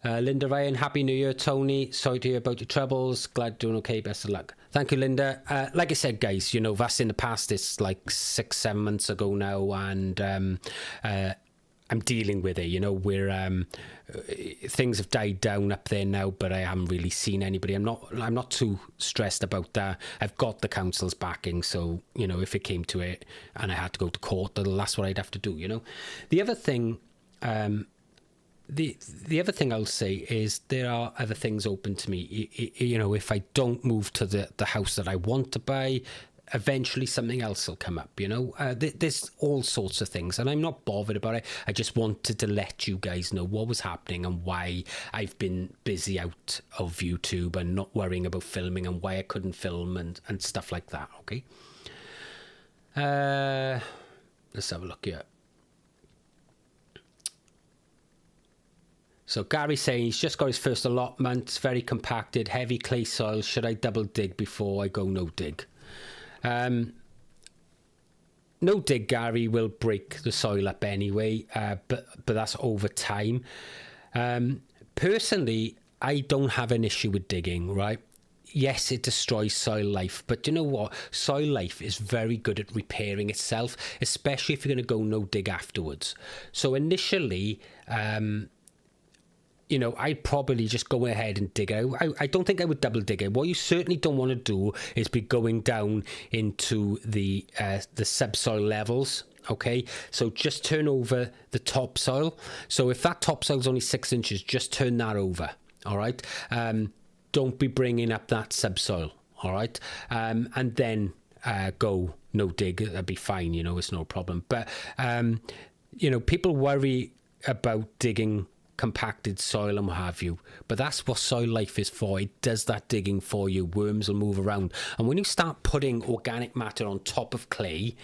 Linda Ryan, Happy New Year, Tony. Sorry to hear about your troubles. Glad doing okay. Best of luck. Thank you, Linda. Like I said, guys, that's in the past. It's like 6-7 months ago now, and I'm dealing with it. We're things have died down up there now, but I haven't really seen anybody. I'm not too stressed about that. I've got the council's backing, so if it came to it and I had to go to court, that's what I'd have to do. The other thing. The other thing I'll say is there are other things open to me. If I don't move to the house that I want to buy, eventually something else will come up. There's all sorts of things, and I'm not bothered about it. I just wanted to let you guys know what was happening and why I've been busy out of YouTube and not worrying about filming, and why I couldn't film and stuff like that. Okay. Let's have a look here. So Gary's saying he's just got his first allotment. It's very compacted, heavy clay soil. Should I double dig before I go no dig? No dig, Gary, will break the soil up anyway, but that's over time. Personally, I don't have an issue with digging, right? yes, it destroys soil life, but you know what? Soil life is very good at repairing itself, especially if you're going to go no dig afterwards. So initially, you know, I'd probably just go ahead and dig out. I don't think I would double dig it. What you certainly don't want to do is be going down into the subsoil levels. Okay, so just turn over the topsoil. So if that topsoil is only 6 inches, just turn that over. All right. Don't be bringing up that subsoil. All right, and then go no dig. That'd be fine. You know, it's no problem. But you know, people worry about digging compacted soil and what have you, but that's what soil life is for. It does that digging for you. Worms will move around, and when you start putting organic matter on top of clay,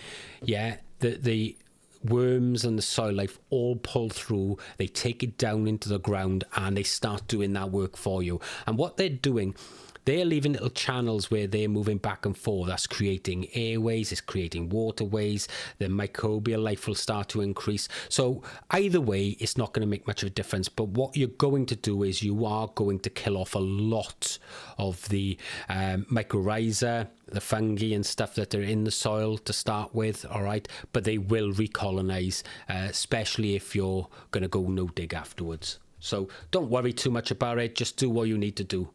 yeah, the worms and the soil life all pull through. They take it down into the ground and they start doing that work for you. And what they're doing, they're leaving little channels where they're moving back and forth. That's creating airways, it's creating waterways. The microbial life will start to increase. So either way, it's not going to make much of a difference. But what you're going to do is you are going to kill off a lot of the mycorrhiza, the fungi and stuff that are in the soil to start with, all right? But they will recolonize, especially if you're going to go no dig afterwards. So don't worry too much about it. Just do what you need to do.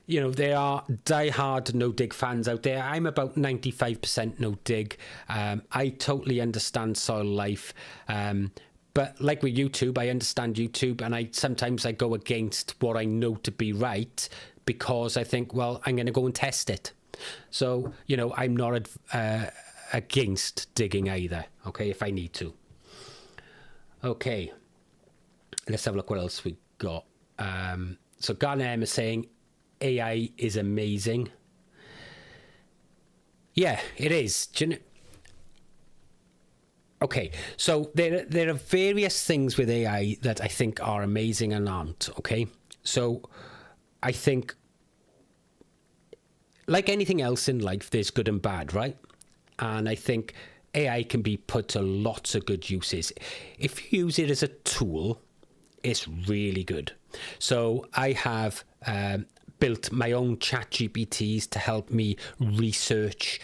You know, there are die-hard no-dig fans out there. I'm about 95% no-dig. I totally understand soil life. But like with YouTube, I understand YouTube, and sometimes I go against what I know to be right because I think, well, I'm going to go and test it. So, you know, I'm not against digging either, okay, if I need to. Okay, let's have a look what else we got. So Garner M is saying AI is amazing. Yeah, it is. Okay, so there are various things with AI that I think are amazing and aren't. Okay, so I think, like anything else in life, there's good and bad, right? And I think AI can be put to lots of good uses. If you use it as a tool, it's really good. So I have built my own chat GPTs to help me research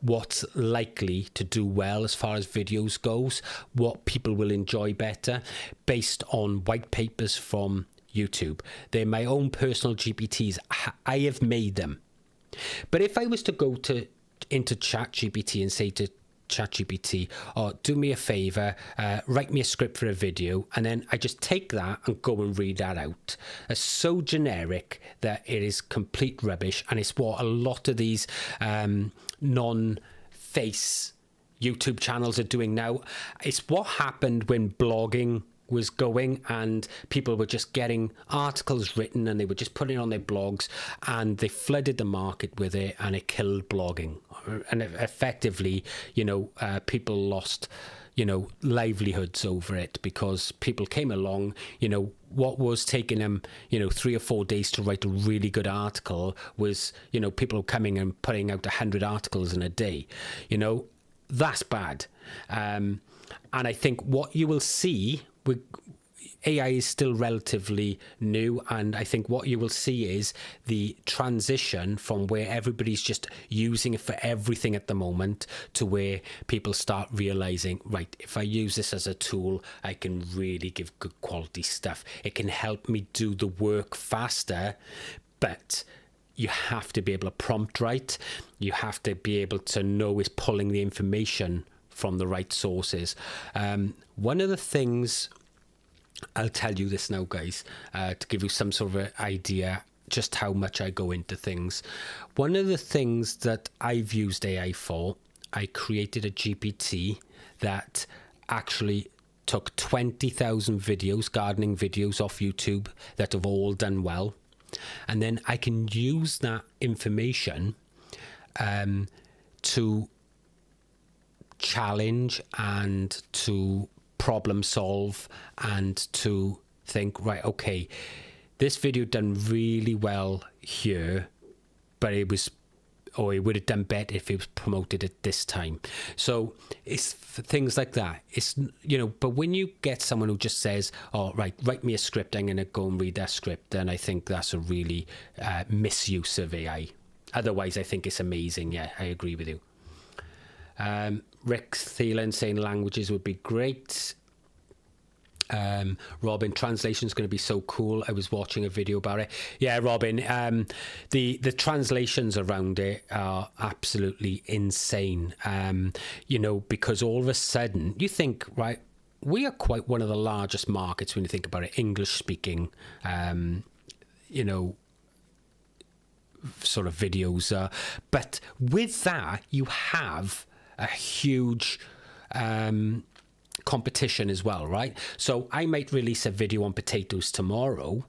what's likely to do well as far as videos goes, what people will enjoy better, based on white papers from YouTube. They're my own personal GPTs. I have made them. But if I was to go into chat GPT and say to ChatGPT, or do me a favor, write me a script for a video, and then I just take that and go and read that out. It's so generic that it is complete rubbish, and it's what a lot of these non-face YouTube channels are doing now. It's what happened when blogging was going and people were just getting articles written and they were just putting it on their blogs, and they flooded the market with it, and it killed blogging. And effectively, you know, people lost, you know, livelihoods over it because people came along, you know, what was taking them, you know, 3 or 4 days to write a really good article was, you know, people coming and putting out 100 articles in a day. You know, that's bad. And I think what you will see with AI is still relatively new, and I think what you will see is the transition from where everybody's just using it for everything at the moment to where people start realizing, right, if I use this as a tool, I can really give good quality stuff. It can help me do the work faster, but you have to be able to prompt right. You have to be able to know it's pulling the information from the right sources. One of the things, I'll tell you this now, guys, to give you some sort of idea just how much I go into things. One of the things that I've used AI for, I created a GPT that actually took 20,000 videos, gardening videos off YouTube that have all done well. And then I can use that information to challenge and to problem solve and to think, right, okay, this video done really well here, but it was or he would have done better if he was promoted at this time. So it's things like that. It's, you know, but when you get someone who just says, oh, right, write me a script, I'm going to go and read that script, then I think that's a really misuse of AI. Otherwise, I think it's amazing. Yeah, I agree with you. Rick Thielen saying languages would be great. Robin, translation is going to be so cool. I was watching a video about it. Yeah, Robin, the translations around it are absolutely insane. You know, because all of a sudden you think, right, we are quite one of the largest markets when you think about it, English speaking, you know, sort of videos. But with that, you have a huge competition as well, right? So I might release a video on potatoes tomorrow,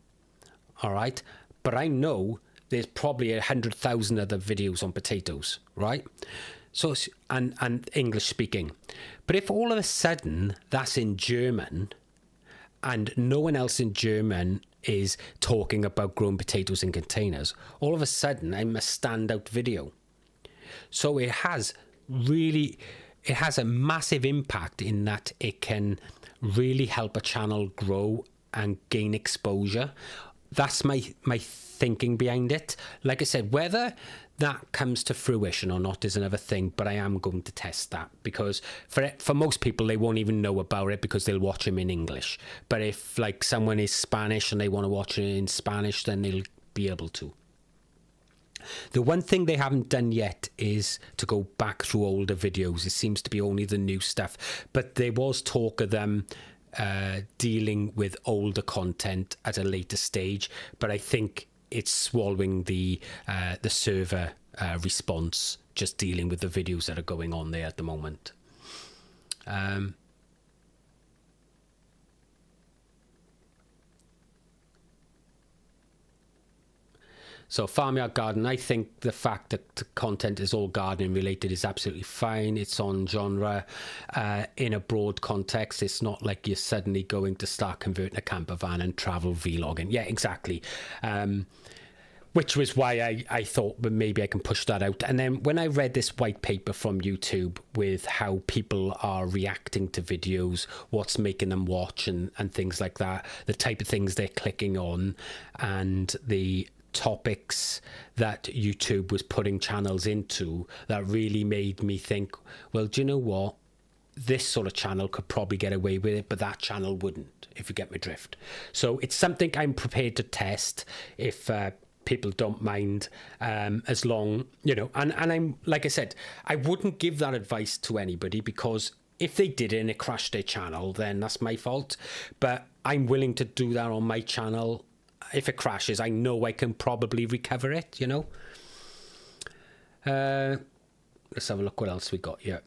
all right? But I know there's probably 100,000 other videos on potatoes, right? So, and English speaking. But if all of a sudden that's in German and no one else in German is talking about growing potatoes in containers, all of a sudden I'm a standout video. So it has a massive impact in that it can really help a channel grow and gain exposure. That's my thinking behind it. Like I said, whether that comes to fruition or not is another thing, but I am going to test that, because for most people, they won't even know about it because they'll watch them in English. But if like someone is Spanish and they want to watch it in Spanish, then they'll be able to. The one thing they haven't done yet is to go back through older videos. It seems to be only the new stuff. But there was talk of them dealing with older content at a later stage. But I think it's swallowing the server response, just dealing with the videos that are going on there at the moment. So Farmyard Garden, I think the fact that the content is all gardening related is absolutely fine. It's on genre in a broad context. It's not like you're suddenly going to start converting a camper van and travel vlogging. Yeah, exactly. Which was why I thought, well, maybe I can push that out. And then when I read this white paper from YouTube with how people are reacting to videos, what's making them watch and things like that, the type of things they're clicking on, and the topics that YouTube was putting channels into, that really made me think, well, do you know what? This sort of channel could probably get away with it, but that channel wouldn't, if you get my drift. So it's something I'm prepared to test if people don't mind, as long, you know, and I'm, like I said, I wouldn't give that advice to anybody, because if they did it and it crashed their channel, then that's my fault. But I'm willing to do that on my channel. If it crashes, I know I can probably recover it, you know. Let's have a look what else we got here.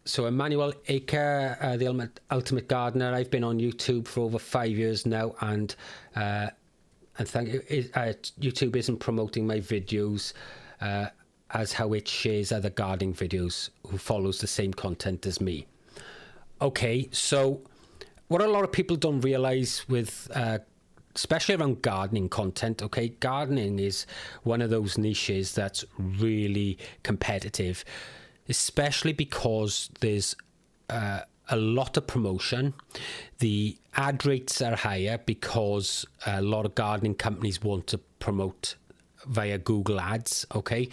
So Emmanuel Aker, the Ultimate Gardener. I've been on YouTube for over 5 years now, and thank you. YouTube isn't promoting my videos as how it shares other gardening videos who follows the same content as me. Okay, so what a lot of people don't realize with, especially around gardening content, okay, gardening is one of those niches that's really competitive, especially because there's a lot of promotion. The ad rates are higher because a lot of gardening companies want to promote via Google Ads, okay?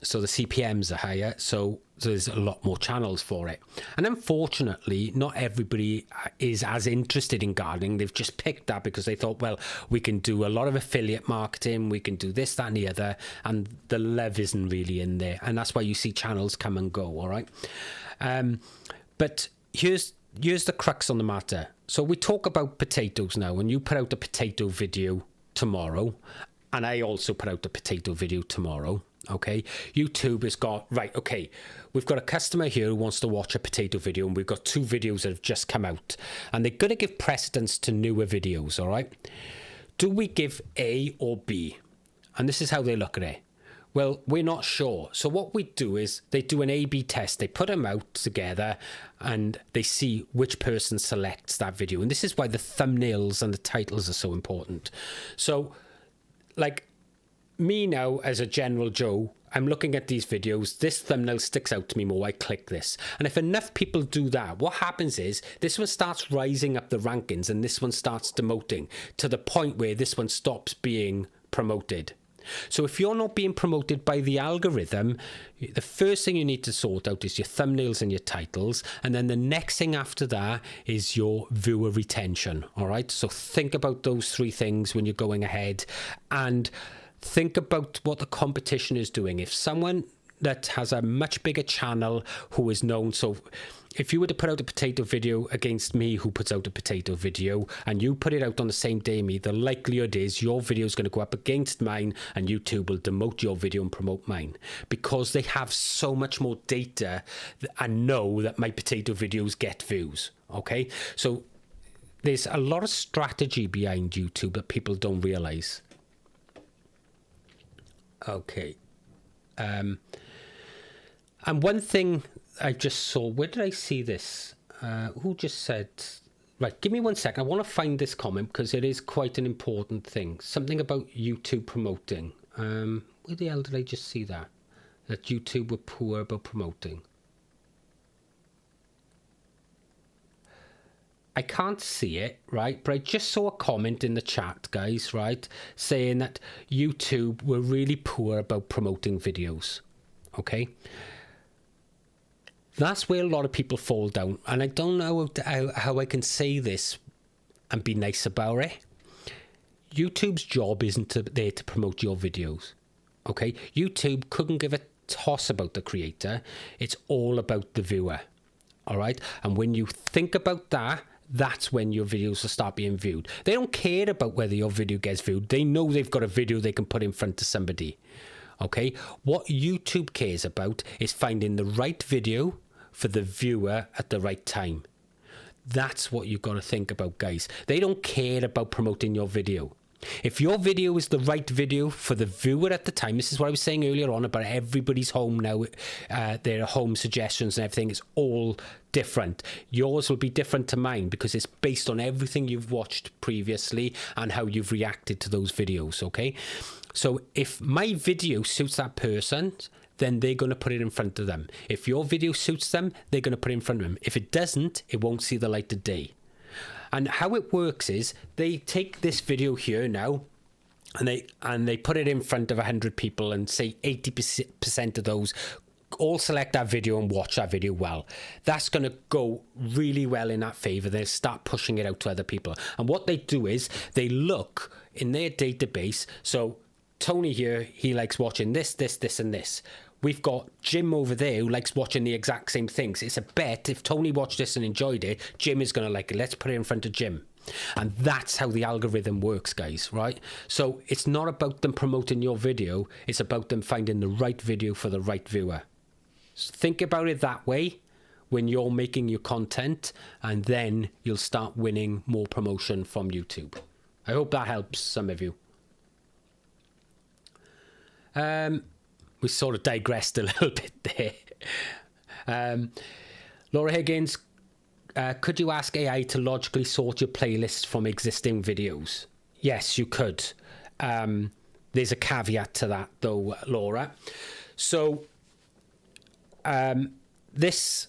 So the CPMs are higher, so there's a lot more channels for it. And unfortunately, not everybody is as interested in gardening. They've just picked that because they thought, well, we can do a lot of affiliate marketing, we can do this, that, and the other, and the love isn't really in there. And that's why you see channels come and go, all right? But here's the crux on the matter. So we talk about potatoes now, and you put out a potato video tomorrow, and I also put out a potato video tomorrow, okay? YouTube has got, right, okay, we've got a customer here who wants to watch a potato video, and we've got 2 videos that have just come out, and they're going to give precedence to newer videos, all right? Do we give A or B? And this is how they look at it. Well, we're not sure. So what we do is they do an A/B test. They put them out together and they see which person selects that video. And this is why the thumbnails and the titles are so important. So, like, me now as a general Joe, I'm looking at these videos, this thumbnail sticks out to me more, I click this. And if enough people do that, what happens is this one starts rising up the rankings and this one starts demoting to the point where this one stops being promoted. So if you're not being promoted by the algorithm, the first thing you need to sort out is your thumbnails and your titles. And then the next thing after that is your viewer retention. All right. So think about those three things when you're going ahead, and think about what the competition is doing. If someone that has a much bigger channel who is known, so if you were to put out a potato video against me who puts out a potato video, and you put it out on the same day me, the likelihood is your video is going to go up against mine and YouTube will demote your video and promote mine, because they have so much more data and know that my potato videos get views. Okay, so there's a lot of strategy behind YouTube that people don't realize. Okay. And one thing I just saw, where did I see this? Who just said, right, give me 1 second. I want to find this comment because it is quite an important thing. Something about YouTube promoting. Where the hell did I just see that? That YouTube were poor about promoting. I can't see it, right? But I just saw a comment in the chat, guys, right? Saying that YouTube were really poor about promoting videos. Okay? That's where a lot of people fall down. And I don't know how I can say this and be nice about it. YouTube's job isn't there to promote your videos. Okay? YouTube couldn't give a toss about the creator. It's all about the viewer. All right? And when you think about that, that's when your videos will start being viewed. They don't care about whether your video gets viewed. They know they've got a video they can put in front of somebody. Okay? What YouTube cares about is finding the right video for the viewer at the right time. That's what you've got to think about, guys. They don't care about promoting your video. If your video is the right video for the viewer at the time, this is what I was saying earlier on about everybody's home now, their home suggestions and everything is all different. Yours will be different to mine because it's based on everything you've watched previously and how you've reacted to those videos, okay? So if my video suits that person, then they're going to put it in front of them. If your video suits them, they're going to put it in front of them. If it doesn't, it won't see the light of day. And how it works is they take this video here now and they put it in front of 100 people and say 80% of those all select that video and watch that video well. That's going to go really well in that favor. They'll start pushing it out to other people. And what they do is they look in their database. So Tony here, he likes watching this, this, this, and this. We've got Jim over there who likes watching the exact same things. It's a bet. If Tony watched this and enjoyed it, Jim is going to like it. Let's put it in front of Jim. And that's how the algorithm works, guys, right? So it's not about them promoting your video. It's about them finding the right video for the right viewer. So think about it that way when you're making your content, and then you'll start winning more promotion from YouTube. I hope that helps some of you. We sort of digressed a little bit there. Laura Higgins, could you ask AI to logically sort your playlist from existing videos? Yes, you could. There's a caveat to that, though, Laura. So this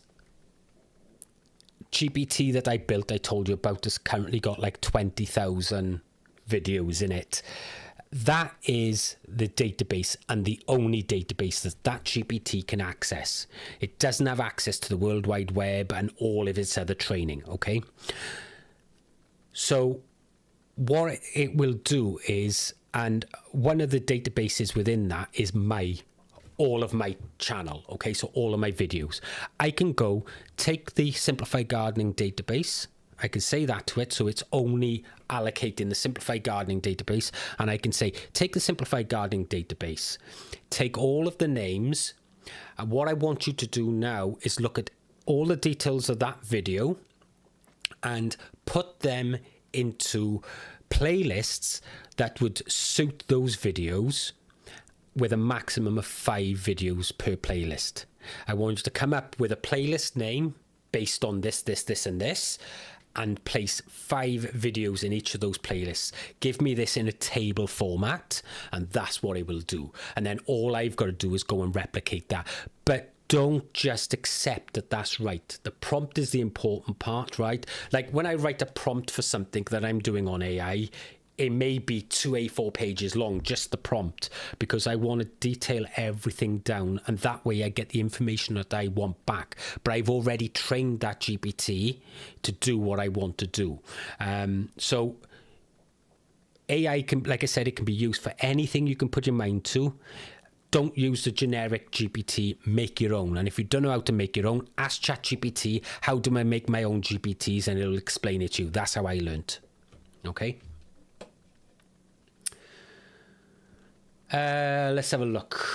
GPT that I built, I told you about, has currently got like 20,000 videos in it. That is the database, and the only database that GPT can access. It doesn't have access to the World Wide Web and all of its other training, okay? So what it will do is, and one of the databases within that is all of my channel, okay? So all of my videos. I can go take the Simplified Gardening database, I can say that to it, so it's only allocating the Simplified Gardening database, and I can say, take the Simplified Gardening database, take all of the names, and what I want you to do now is look at all the details of that video and put them into playlists that would suit those videos with a maximum of 5 videos per playlist. I want you to come up with a playlist name based on this, this, this, and this, and place 5 videos in each of those playlists. Give me this in a table format, and that's what it will do. And then all I've got to do is go and replicate that. But don't just accept that that's right. The prompt is the important part, right? Like when I write a prompt for something that I'm doing on AI, it may be 2 A4 pages long, just the prompt, because I want to detail everything down, and that way I get the information that I want back. But I've already trained that GPT to do what I want to do. So AI can, like I said, it can be used for anything you can put your mind to. Don't use the generic GPT, make your own. And if you don't know how to make your own, ask ChatGPT, how do I make my own GPTs? And it'll explain it to you. That's how I learned. Okay? Let's have a look.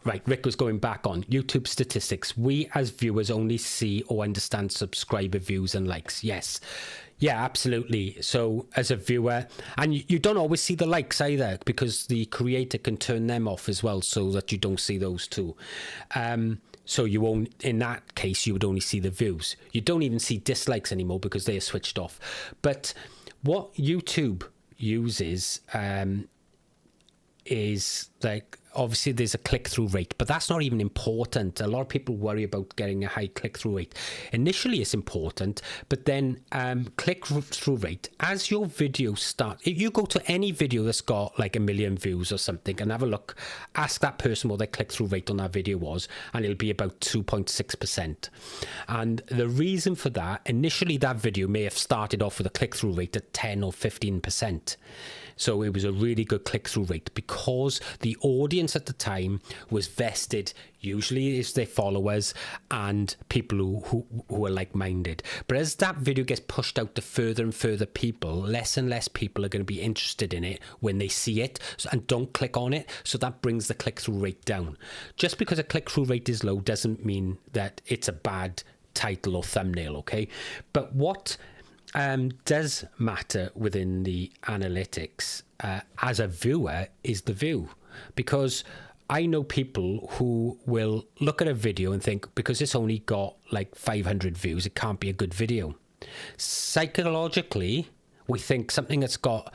Right, Rick was going back on YouTube statistics. We as viewers only see or understand subscriber views and likes. Yes. Yeah, absolutely. So as a viewer, and you don't always see the likes either, because the creator can turn them off as well so that you don't see those too. So you won't, in that case, you would only see the views. You don't even see dislikes anymore because they are switched off. But what YouTube uses is like, obviously there's a click-through rate, but that's not even important. A lot of people worry about getting a high click-through rate. Initially it's important, but then click-through rate, as your video starts, if you go to any video that's got like 1 million views or something and have a look, ask that person what their click-through rate on that video was, and it'll be about 2.6%. And the reason for that, initially that video may have started off with a click-through rate at 10 or 15%. So it was a really good click-through rate because the audience at the time was vested, usually is their followers and people who are like-minded. But as that video gets pushed out to further and further people, less and less people are going to be interested in it when they see it and don't click on it. So that brings the click-through rate down. Just because a click-through rate is low doesn't mean that it's a bad title or thumbnail, okay? But what does matter within the analytics as a viewer is the view, because I know people who will look at a video and think, because it's only got like 500 views, it can't be a good video. Psychologically, we think something that's got,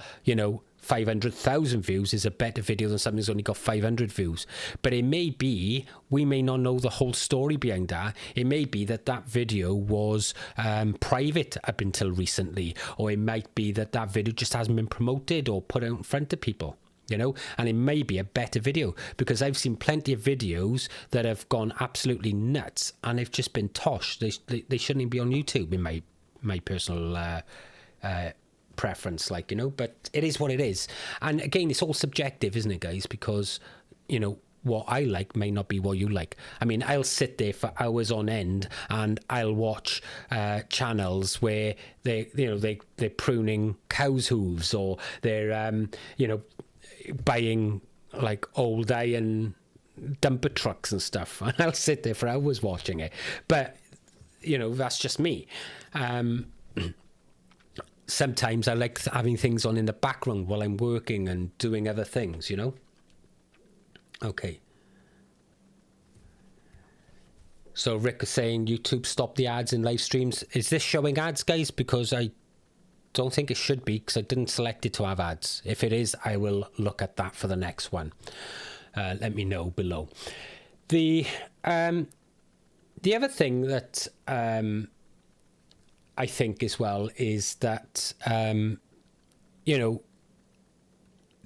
500,000 views is a better video than something that's only got 500 views. But it may be, we may not know the whole story behind that. It may be that that video was private up until recently, or it might be that that video just hasn't been promoted or put out in front of people, and it may be a better video, because I've seen plenty of videos that have gone absolutely nuts and they've just been tosh. They shouldn't even be on YouTube in my personal preference, but it is what it is. And again, it's all subjective, isn't it, guys? Because what I like may not be what you like. I mean, I'll sit there for hours on end and I'll watch channels where they're pruning cows' hooves, or they're buying like old iron dumper trucks and stuff, and I'll sit there for hours watching it. But that's just me. Sometimes I like having things on in the background while I'm working and doing other things, Okay. So Rick is saying YouTube stop the ads in live streams. Is this showing ads, guys? Because I don't think it should be, because I didn't select it to have ads. If it is, I will look at that for the next one. Let me know below. The other thing that I think as well is that,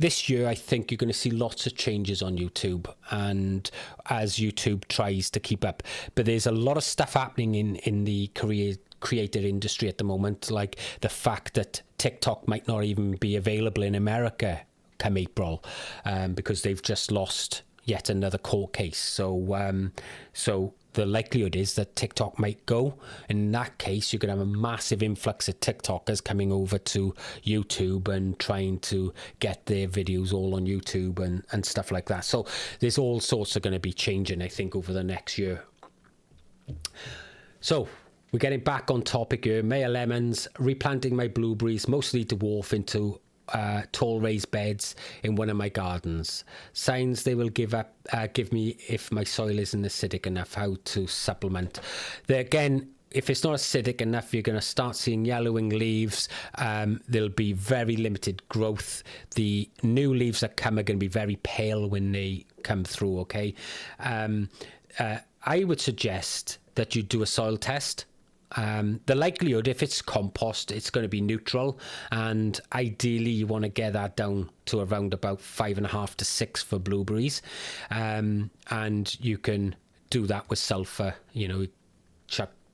this year I think you're going to see lots of changes on YouTube, and as YouTube tries to keep up. But there's a lot of stuff happening in the creator industry at the moment, like the fact that TikTok might not even be available in America come April, because they've just lost yet another court case. So the likelihood is that TikTok might go. In that case, you're going to have a massive influx of TikTokers coming over to YouTube and trying to get their videos all on YouTube and stuff like that. So there's all sorts are going to be changing, I think, over the next year. So we're getting back on topic here. Mayor Lemons, replanting my blueberries, mostly dwarf into tall raised beds in one of my gardens. Signs they will give me if my soil isn't acidic enough. How to supplement. Again, if it's not acidic enough, you're going to start seeing yellowing leaves. There'll be very limited growth. The new leaves that come are going to be very pale when they come through, okay? I would suggest that you do a soil test. The likelihood, if it's compost, it's going to be neutral, and ideally you want to get that down to around about 5.5 to 6 for blueberries, and you can do that with sulphur. You know,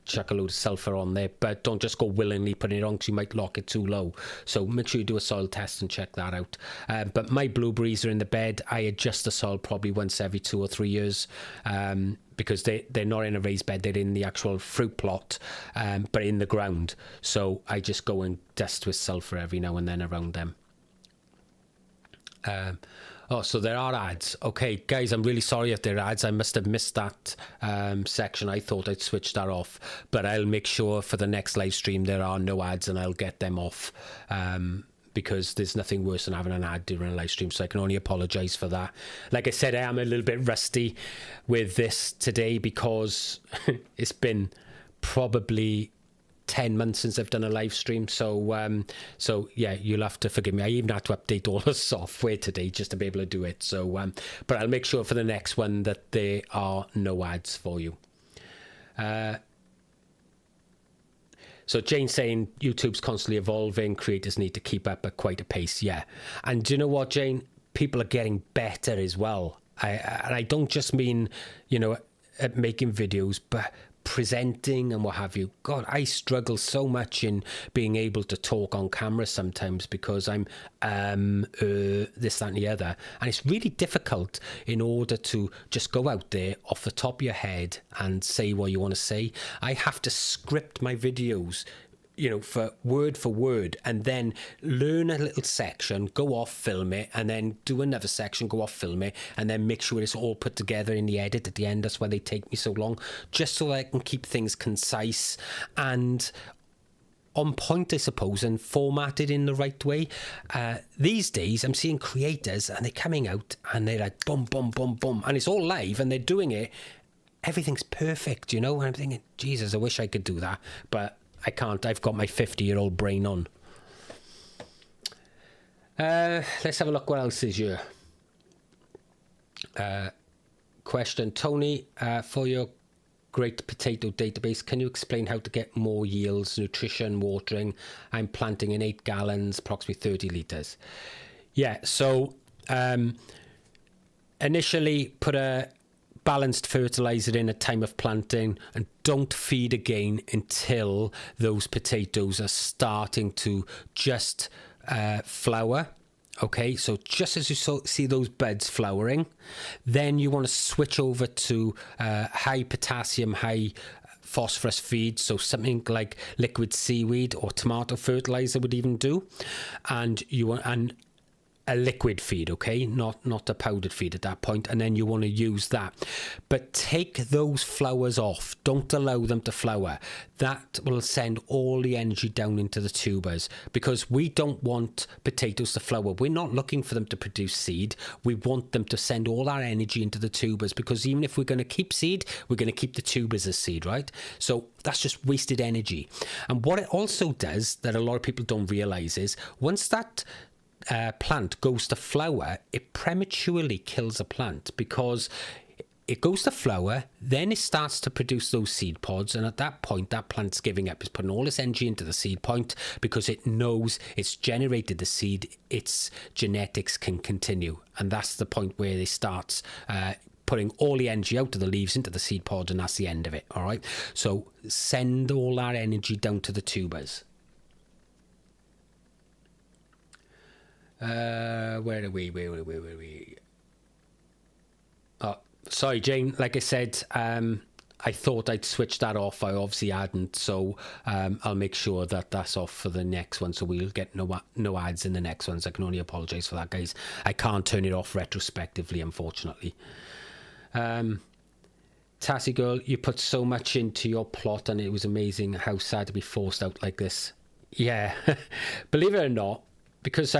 chuck a load of sulphur on there, but don't just go willingly putting it on, because you might lock it too low. So make sure you do a soil test and check that out. But my blueberries are in the bed. I adjust the soil probably once every 2 or 3 years, because they're not in a raised bed, they're in the actual fruit plot, but in the ground. So I just go and dust with sulphur every now and then around them. So there are ads. Okay, guys, I'm really sorry if there are ads. I must have missed that section. I thought I'd switch that off, but I'll make sure for the next live stream there are no ads, and I'll get them off, because there's nothing worse than having an ad during a live stream, so I can only apologise for that. Like I said, I am a little bit rusty with this today, because it's been probably 10 months since I've done a live stream, so yeah, you'll have to forgive me. I even had to update all the software today just to be able to do it, so but I'll make sure for the next one that there are no ads for you. So Jane's saying YouTube's constantly evolving, creators need to keep up at quite a pace. Yeah, and do you know what, Jane, people are getting better as well. And I don't just mean, you know, at making videos, but presenting and what have you. God, I struggle so much in being able to talk on camera sometimes, because I'm this, that and the other, and it's really difficult in order to just go out there off the top of your head and say what you want to say. I have to script my videos, you know, for word, and then learn a little section, go off, film it, and then do another section, go off, film it, and then make sure it's all put together in the edit at the end. That's why they take me so long, just so I can keep things concise and on point, I suppose, and formatted in the right way. These days, I'm seeing creators, and they're coming out, and they're like, boom, boom, boom, boom, and it's all live, and they're doing it. Everything's perfect, you know, and I'm thinking, Jesus, I wish I could do that, but I can't. I've got my 50-year-old brain on. Let's have a look what else is here. Question. Tony, for your great potato database, can you explain how to get more yields, nutrition, watering? I'm planting in 8 gallons, approximately 30 litres. Yeah, so initially put a balanced fertilizer in at time of planting, and don't feed again until those potatoes are starting to just flower. Okay, so just as you see those buds flowering, then you want to switch over to high potassium, high phosphorus feed, so something like liquid seaweed or tomato fertilizer would even do, and you want a liquid feed, okay, not a powdered feed at that point, and then you want to use that. But take those flowers off. Don't allow them to flower. That will send all the energy down into the tubers, because we don't want potatoes to flower. We're not looking for them to produce seed. We want them to send all our energy into the tubers, because even if we're going to keep seed, we're going to keep the tubers as seed, right? So that's just wasted energy. And what it also does that a lot of people don't realize is, once that plant goes to flower, it prematurely kills a plant, because it goes to flower, then it starts to produce those seed pods, and at that point that plant's giving up. It's putting all its energy into the seed point, because it knows it's generated the seed, its genetics can continue, and that's the point where it starts putting all the energy out of the leaves into the seed pods, and that's the end of it. All right, so send all that energy down to the tubers. Where are we? Oh, sorry, Jane. Like I said, I thought I'd switch that off. I obviously hadn't, so I'll make sure that that's off for the next one, so we'll get no ads in the next ones. I can only apologise for that, guys. I can't turn it off retrospectively, unfortunately. Tassie girl, you put so much into your plot, and it was amazing. How sad to be forced out like this. Yeah, believe it or not, because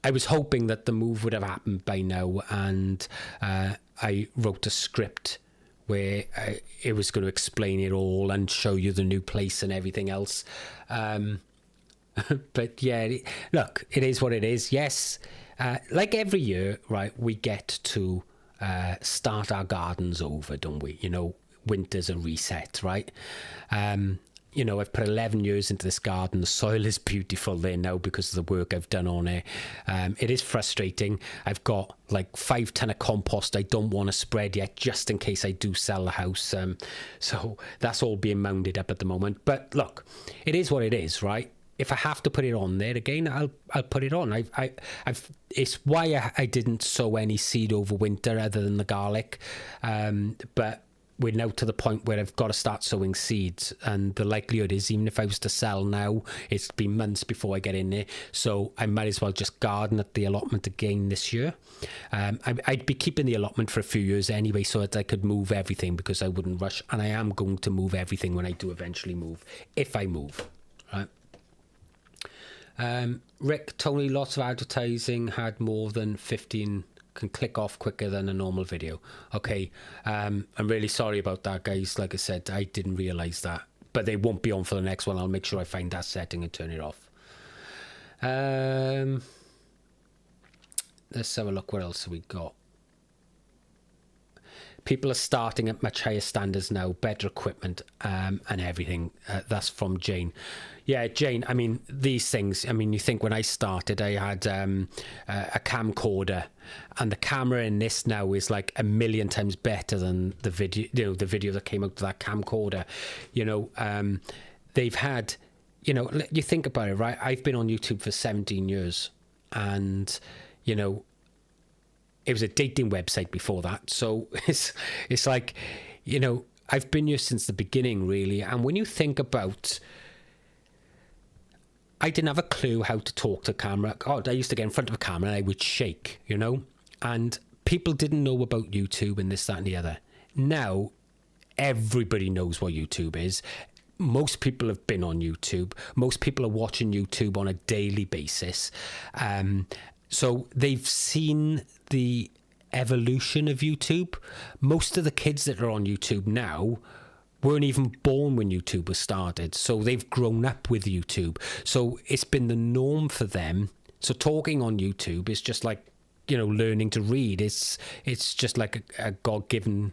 I was hoping that the move would have happened by now, and I wrote a script where it was going to explain it all and show you the new place and everything else. But yeah, look, it is what it is. Yes, like every year, right, we get to start our gardens over, don't we? You know, winter's a reset, right? You know, I've put 11 years into this garden. The soil is beautiful there now because of the work I've done on it. It is frustrating. I've got like 5 ton of compost I don't want to spread yet, just in case I do sell the house. So that's all being mounded up at the moment. But look, it is what it is, right? If I have to put it on there again, I'll put it on. It's why I didn't sow any seed over winter other than the garlic. But we're now to the point where I've got to start sowing seeds, and the likelihood is, even if I was to sell now, it's been months before I get in there, so I might as well just garden at the allotment again this year. I'd be keeping the allotment for a few years anyway, so that I could move everything, because I wouldn't rush, and I am going to move everything when I do eventually move, if I move, right? Rick, Tony, lots of advertising had more than 15 can click off quicker than a normal video. Okay, I'm really sorry about that, guys. Like I said, I didn't realize that, but they won't be on for the next one. I'll make sure I find that setting and turn it off. Let's have a look. What else have we got? People are starting at much higher standards now, better equipment, and everything. That's from Jane. Yeah, Jane, I mean, these things, I mean, you think when I started, I had a camcorder, and the camera in this now is like 1,000,000 times better than the video, you know, the video that came out of that camcorder. You know, they've had, you know, you think about it, right? I've been on YouTube for 17 years, and, you know, it was a dating website before that. So it's like, you know, I've been here since the beginning, really. And when you think about, I didn't have a clue how to talk to camera. God, I used to get in front of a camera and I would shake, you know, and people didn't know about YouTube and this, that, and the other. Now, everybody knows what YouTube is. Most people have been on YouTube. Most people are watching YouTube on a daily basis. So they've seen the evolution of YouTube. Most of the kids that are on YouTube now weren't even born when YouTube was started. So they've grown up with YouTube. So it's been the norm for them. So talking on YouTube is just like, you know, learning to read. It's just like a God-given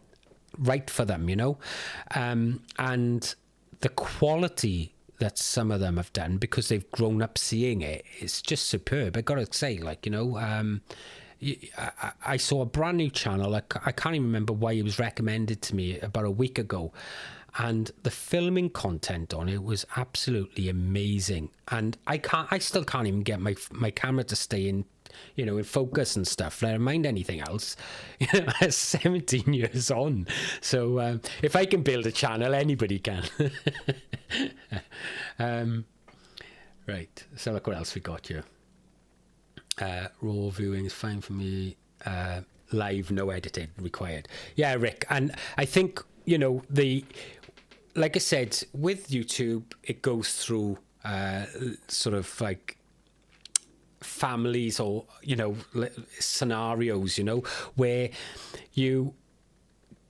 right for them, you know. And the quality that some of them have done, because they've grown up seeing it, it's just superb. I gotta say, like, you know, I saw a brand new channel. I can't even remember why it was recommended to me about a week ago, and the filming content on it was absolutely amazing. And I still can't even get my camera to stay in, you know, in focus and stuff. Never mind anything else. You know, I'm 17 years on. So if I can build a channel, anybody can. Right. So look what else we got here. Raw viewing is fine for me. Live, no editing required. Yeah, Rick. And I think, you know, like I said, with YouTube, it goes through sort of like families, or, you know, scenarios, you know, where you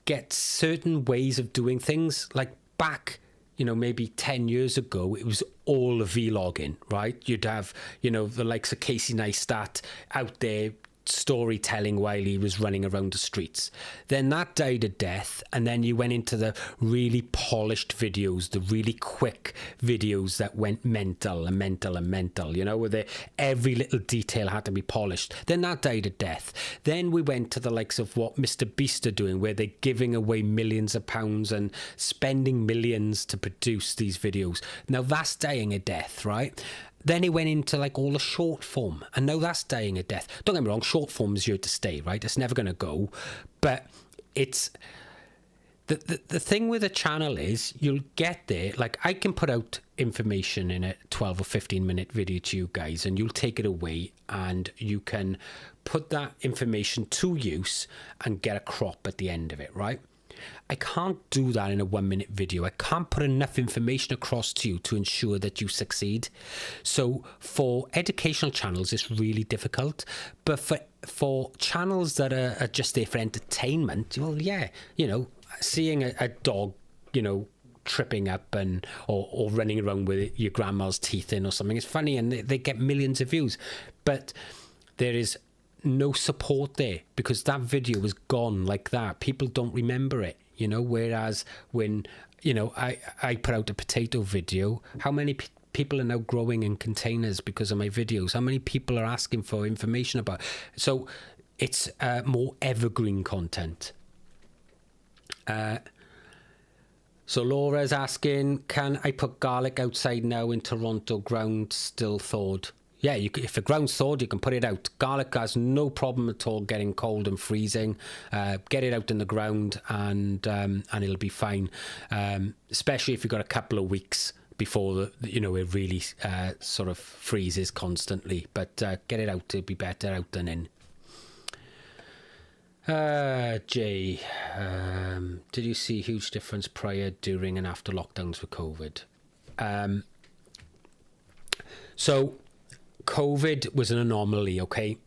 get certain ways of doing things. Like back, you know, maybe 10 years ago, it was all the vlogging, right? You'd have, you know, the likes of Casey Neistat out there storytelling while he was running around the streets. Then that died a death, and then you went into the really polished videos, the really quick videos that went mental, you know, where every little detail had to be polished. Then that died a death. Then we went to the likes of what Mr. Beast are doing, where they're giving away millions of pounds and spending millions to produce these videos. Now that's dying a death, right? Then it went into like all the short form, and now that's dying a death. Don't get me wrong, short form is here to stay, right? It's never going to go. But it's the thing with a channel is you'll get there. Like, I can put out information in a 12 or 15 minute video to you guys, and you'll take it away and you can put that information to use and get a crop at the end of it, right? I can't do that in a 1-minute video. I can't put enough information across to you to ensure that you succeed. So for educational channels, it's really difficult. But for channels that are just there for entertainment, well, yeah, you know, seeing a dog, you know, tripping up and or running around with your grandma's teeth in or something, it's funny, and they get millions of views. But there is no support there because that video was gone like that. People don't remember it, you know, whereas when, you know, I put out a potato video, how many people are now growing in containers because of my videos? How many people are asking for information about it? So it's more evergreen content. So Laura's asking, can I put garlic outside now in Toronto, ground still thawed? Yeah, if the ground's thawed, you can put it out. Garlic has no problem at all getting cold and freezing. Get it out in the ground and it'll be fine. Especially if you've got a couple of weeks before it really sort of freezes constantly. But get it out; it'll be better out than in. Jay, did you see a huge difference prior, during, and after lockdowns with COVID? So COVID was an anomaly, okay?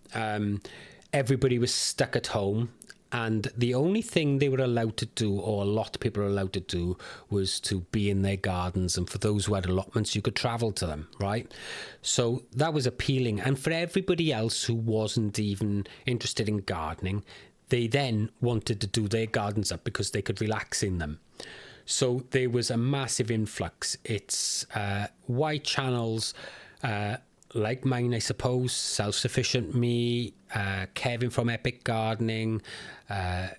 Everybody was stuck at home, and the only thing they were allowed to do, or a lot of people were allowed to do, was to be in their gardens. And for those who had allotments, you could travel to them, right? So that was appealing. And for everybody else who wasn't even interested in gardening, they then wanted to do their gardens up because they could relax in them. So there was a massive influx. It's wide channels, like mine, I suppose, Self-Sufficient Me, Kevin from Epic Gardening,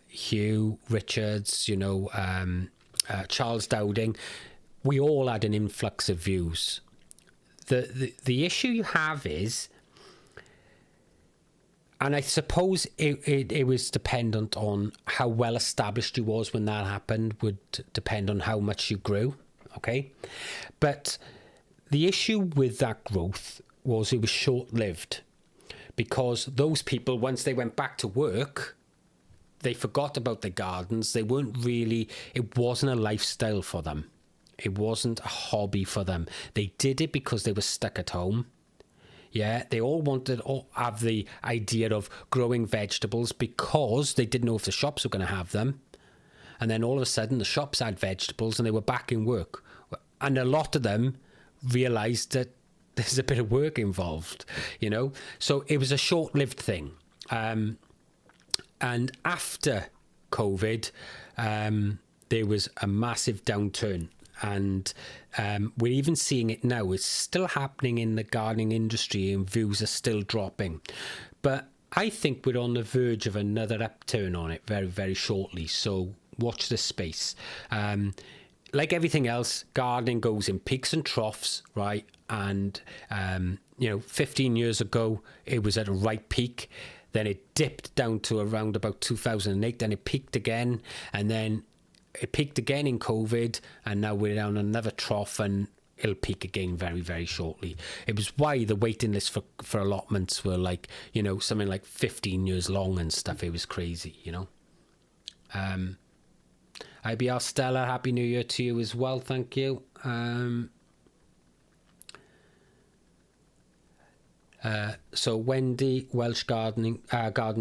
Hugh Richards, Charles Dowding. We all had an influx of views. The issue you have is, and I suppose it was dependent on how well established you was when that happened, would depend on how much you grew, okay? But the issue with that growth was it was short-lived, because those people, once they went back to work, they forgot about their gardens. They weren't really, it wasn't a lifestyle for them. It wasn't a hobby for them. They did it because they were stuck at home. Yeah, they all wanted to have the idea of growing vegetables because they didn't know if the shops were going to have them. And then all of a sudden the shops had vegetables and they were back in work. And a lot of them realised that there's a bit of work involved, So it was a short-lived thing. And after COVID, there was a massive downturn. And we're even seeing it now. It's still happening in the gardening industry and views are still dropping. But I think we're on the verge of another upturn on it very, very shortly. So watch this space. Like everything else, gardening goes in peaks and troughs, right? And, 15 years ago, it was at a right peak. Then it dipped down to around about 2008. Then it peaked again. And then it peaked again in COVID. And now we're down another trough and it'll peak again very, very shortly. It was why the waiting list for allotments were like, something like 15 years long and stuff. It was crazy, IBR Stella, Happy New Year to you as well. Thank you. So Wendy, Welsh Garden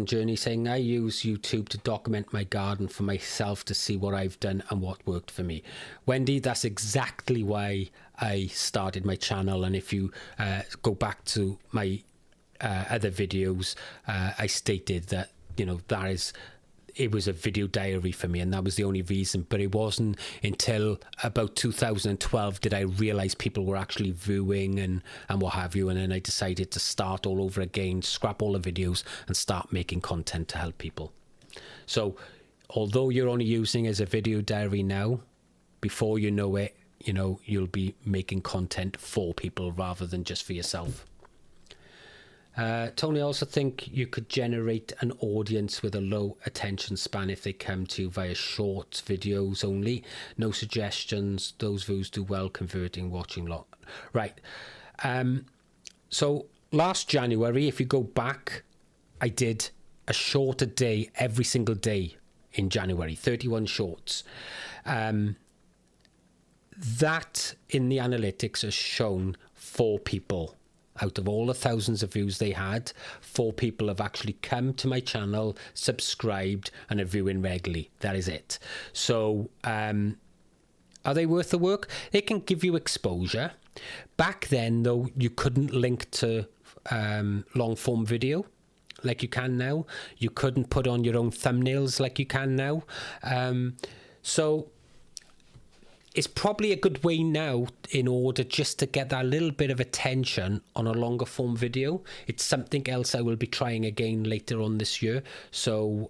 Journey, saying, I use YouTube to document my garden for myself to see what I've done and what worked for me. Wendy, that's exactly why I started my channel. And if you go back to my other videos, I stated that, it was a video diary for me, and that was the only reason. But it wasn't until about 2012 did I realize people were actually viewing and what have you. And then I decided to start all over again, scrap all the videos and start making content to help people. So although you're only using it as a video diary now, before you know it, you'll be making content for people rather than just for yourself. Tony, I also think you could generate an audience with a low attention span if they come to you via short videos only. No suggestions. Those views do well converting, watching lot. Right. So last January, if you go back, I did a short a day every single day in January, 31 shorts. That in the analytics has shown 4 people out of all the thousands of views they had. 4 people have actually come to my channel, subscribed, and are viewing regularly. That is it. So are they worth the work? They can give you exposure. Back then, though, you couldn't link to long form video like you can now. You couldn't put on your own thumbnails like you can now. So it's probably a good way now in order just to get that little bit of attention on a longer form video. It's something else I will be trying again later on this year. So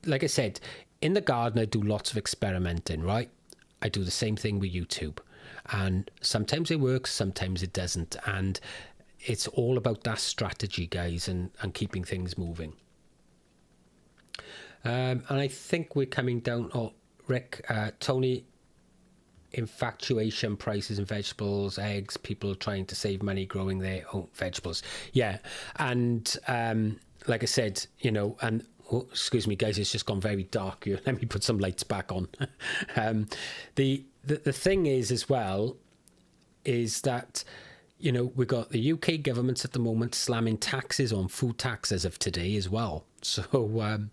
like I said, in the garden I do lots of experimenting, right? I do the same thing with YouTube, and sometimes it works, sometimes it doesn't, and it's all about that strategy, guys, and keeping things moving. And I think we're coming down. Oh, Rick, Tony, infatuation, prices in vegetables, eggs, people trying to save money growing their own vegetables. Yeah, and like I said, you know, and oh, excuse me, guys, it's just gone very dark here. Let me put some lights back on. The thing is, as well, is that, you know, we got the UK government at the moment slamming taxes on food tax as of today as well. So,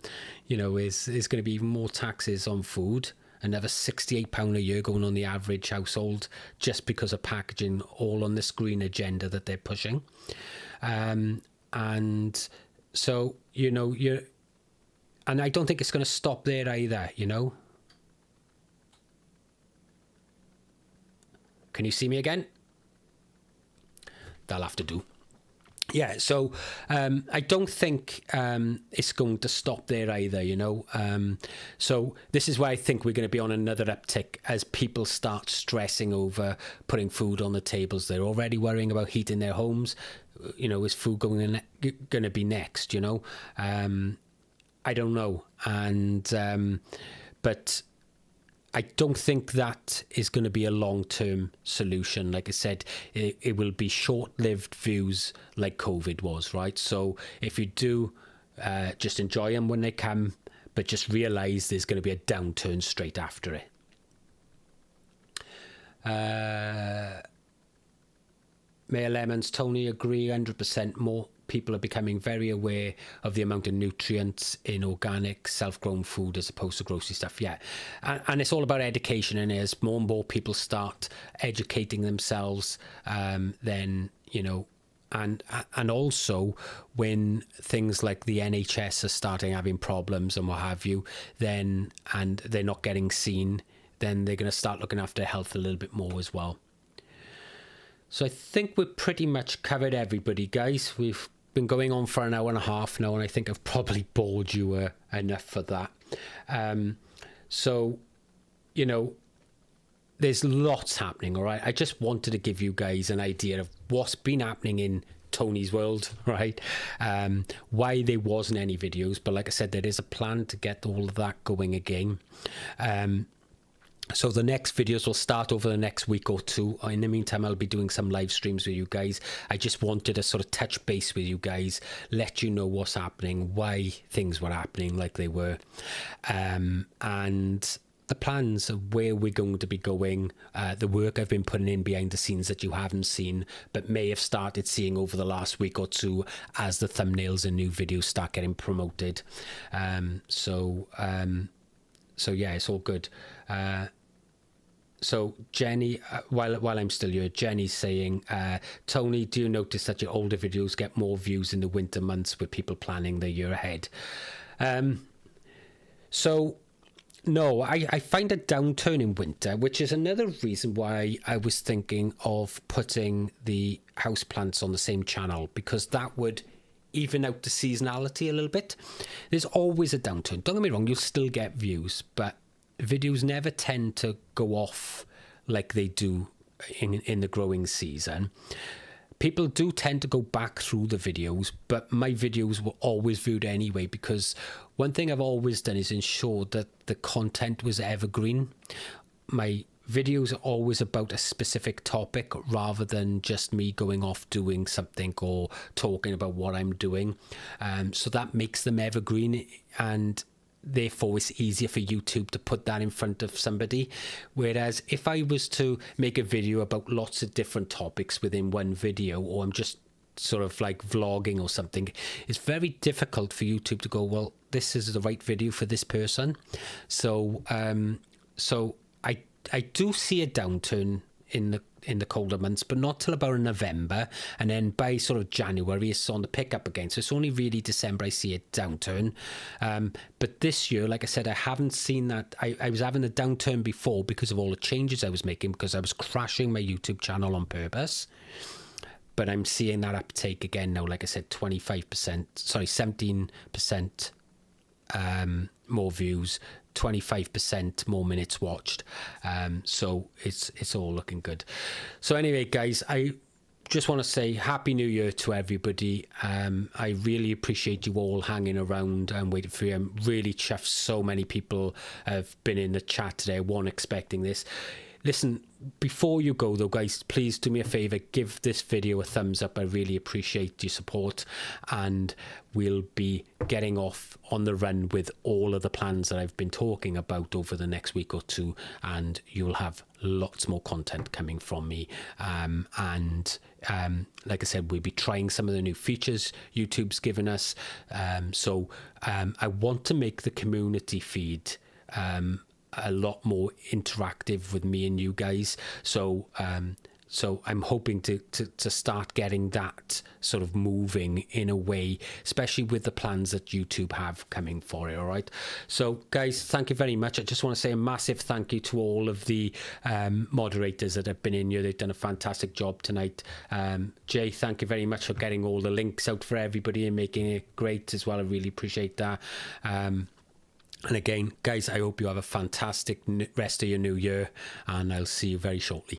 you know, there's going to be even more taxes on food. Another £68 a year going on the average household just because of packaging, all on this green agenda that they're pushing. And so, you know, and I don't think it's going to stop there either, you know. Can you see me again? That'll have to do. Yeah, so I don't think it's going to stop there either, you know. So this is why I think we're going to be on another uptick as people start stressing over putting food on the tables. They're already worrying about heating their homes. You know, is food going to be next, you know? I don't know. And but I don't think that is going to be a long-term solution. Like I said, it will be short-lived views like COVID was, right? So if you do, just enjoy them when they come, but just realise there's going to be a downturn straight after it. Mayor Lemons, Tony, agree 100%. More people are becoming very aware of the amount of nutrients in organic, self-grown food as opposed to grocery stuff. Yeah, and it's all about education, and as more and more people start educating themselves, then, you know, and also when things like the NHS are starting having problems and what have you, then, and they're not getting seen, then they're going to start looking after health a little bit more as well. So I think we've pretty much covered everybody, guys. We've been going on for an hour and a half now, and I think I've probably bored you enough for that. So, you know, there's lots happening, all right? I just wanted to give you guys an idea of what's been happening in Tony's world, right? Why there wasn't any videos, but like I said, there is a plan to get all of that going again. So the next videos will start over the next week or two. In the meantime, I'll be doing some live streams with you guys. I just wanted to sort of touch base with you guys, let you know what's happening, why things were happening like they were, and the plans of where we're going to be going, the work I've been putting in behind the scenes that you haven't seen, but may have started seeing over the last week or two as the thumbnails and new videos start getting promoted. So yeah, it's all good. So Jenny, while I'm still here, Jenny's saying, Tony, do you notice that your older videos get more views in the winter months with people planning the year ahead? So no, I find a downturn in winter, which is another reason why I was thinking of putting the houseplants on the same channel, because that would even out the seasonality a little bit. There's always a downturn. Don't get me wrong, you'll still get views, but videos never tend to go off like they do in the growing season. People do tend to go back through the videos, but my videos were always viewed anyway, because one thing I've always done is ensure that the content was evergreen. My videos are always about a specific topic rather than just me going off doing something or talking about what I'm doing. So that makes them evergreen, and therefore it's easier for YouTube to put that in front of somebody. Whereas if I was to make a video about lots of different topics within one video, or I'm just sort of like vlogging or something, it's very difficult for YouTube to go, well, this is the right video for this person. So I do see a downturn in the colder months, but not till about November, and then by sort of January it's on the pick up again. So it's only really December I see a downturn. But this year, like I said, I haven't seen that. I was having a downturn before because of all the changes I was making, because I was crashing my YouTube channel on purpose. But I'm seeing that uptake again now. Like I said, 17% more views, 25% more minutes watched. So it's all looking good. So anyway, guys, I just want to say Happy New Year to everybody. I really appreciate you all hanging around and waiting for you. I'm really chuffed so many people have been in the chat today. I wasn't expecting this. Listen, before you go though, guys, please do me a favor, give this video a thumbs up. I really appreciate your support, and we'll be getting off on the run with all of the plans that I've been talking about over the next week or two, and you'll have lots more content coming from me. Like I said, we'll be trying some of the new features YouTube's given us. So I want to make the community feed a lot more interactive with me and you guys. So I'm hoping to start getting that sort of moving in a way, especially with the plans that YouTube have coming for it. All right. So guys, thank you very much. I just want to say a massive thank you to all of the moderators that have been in here. They've done a fantastic job tonight. Jay, thank you very much for getting all the links out for everybody and making it great as well. I really appreciate that. And again, guys, I hope you have a fantastic rest of your new year, and I'll see you very shortly.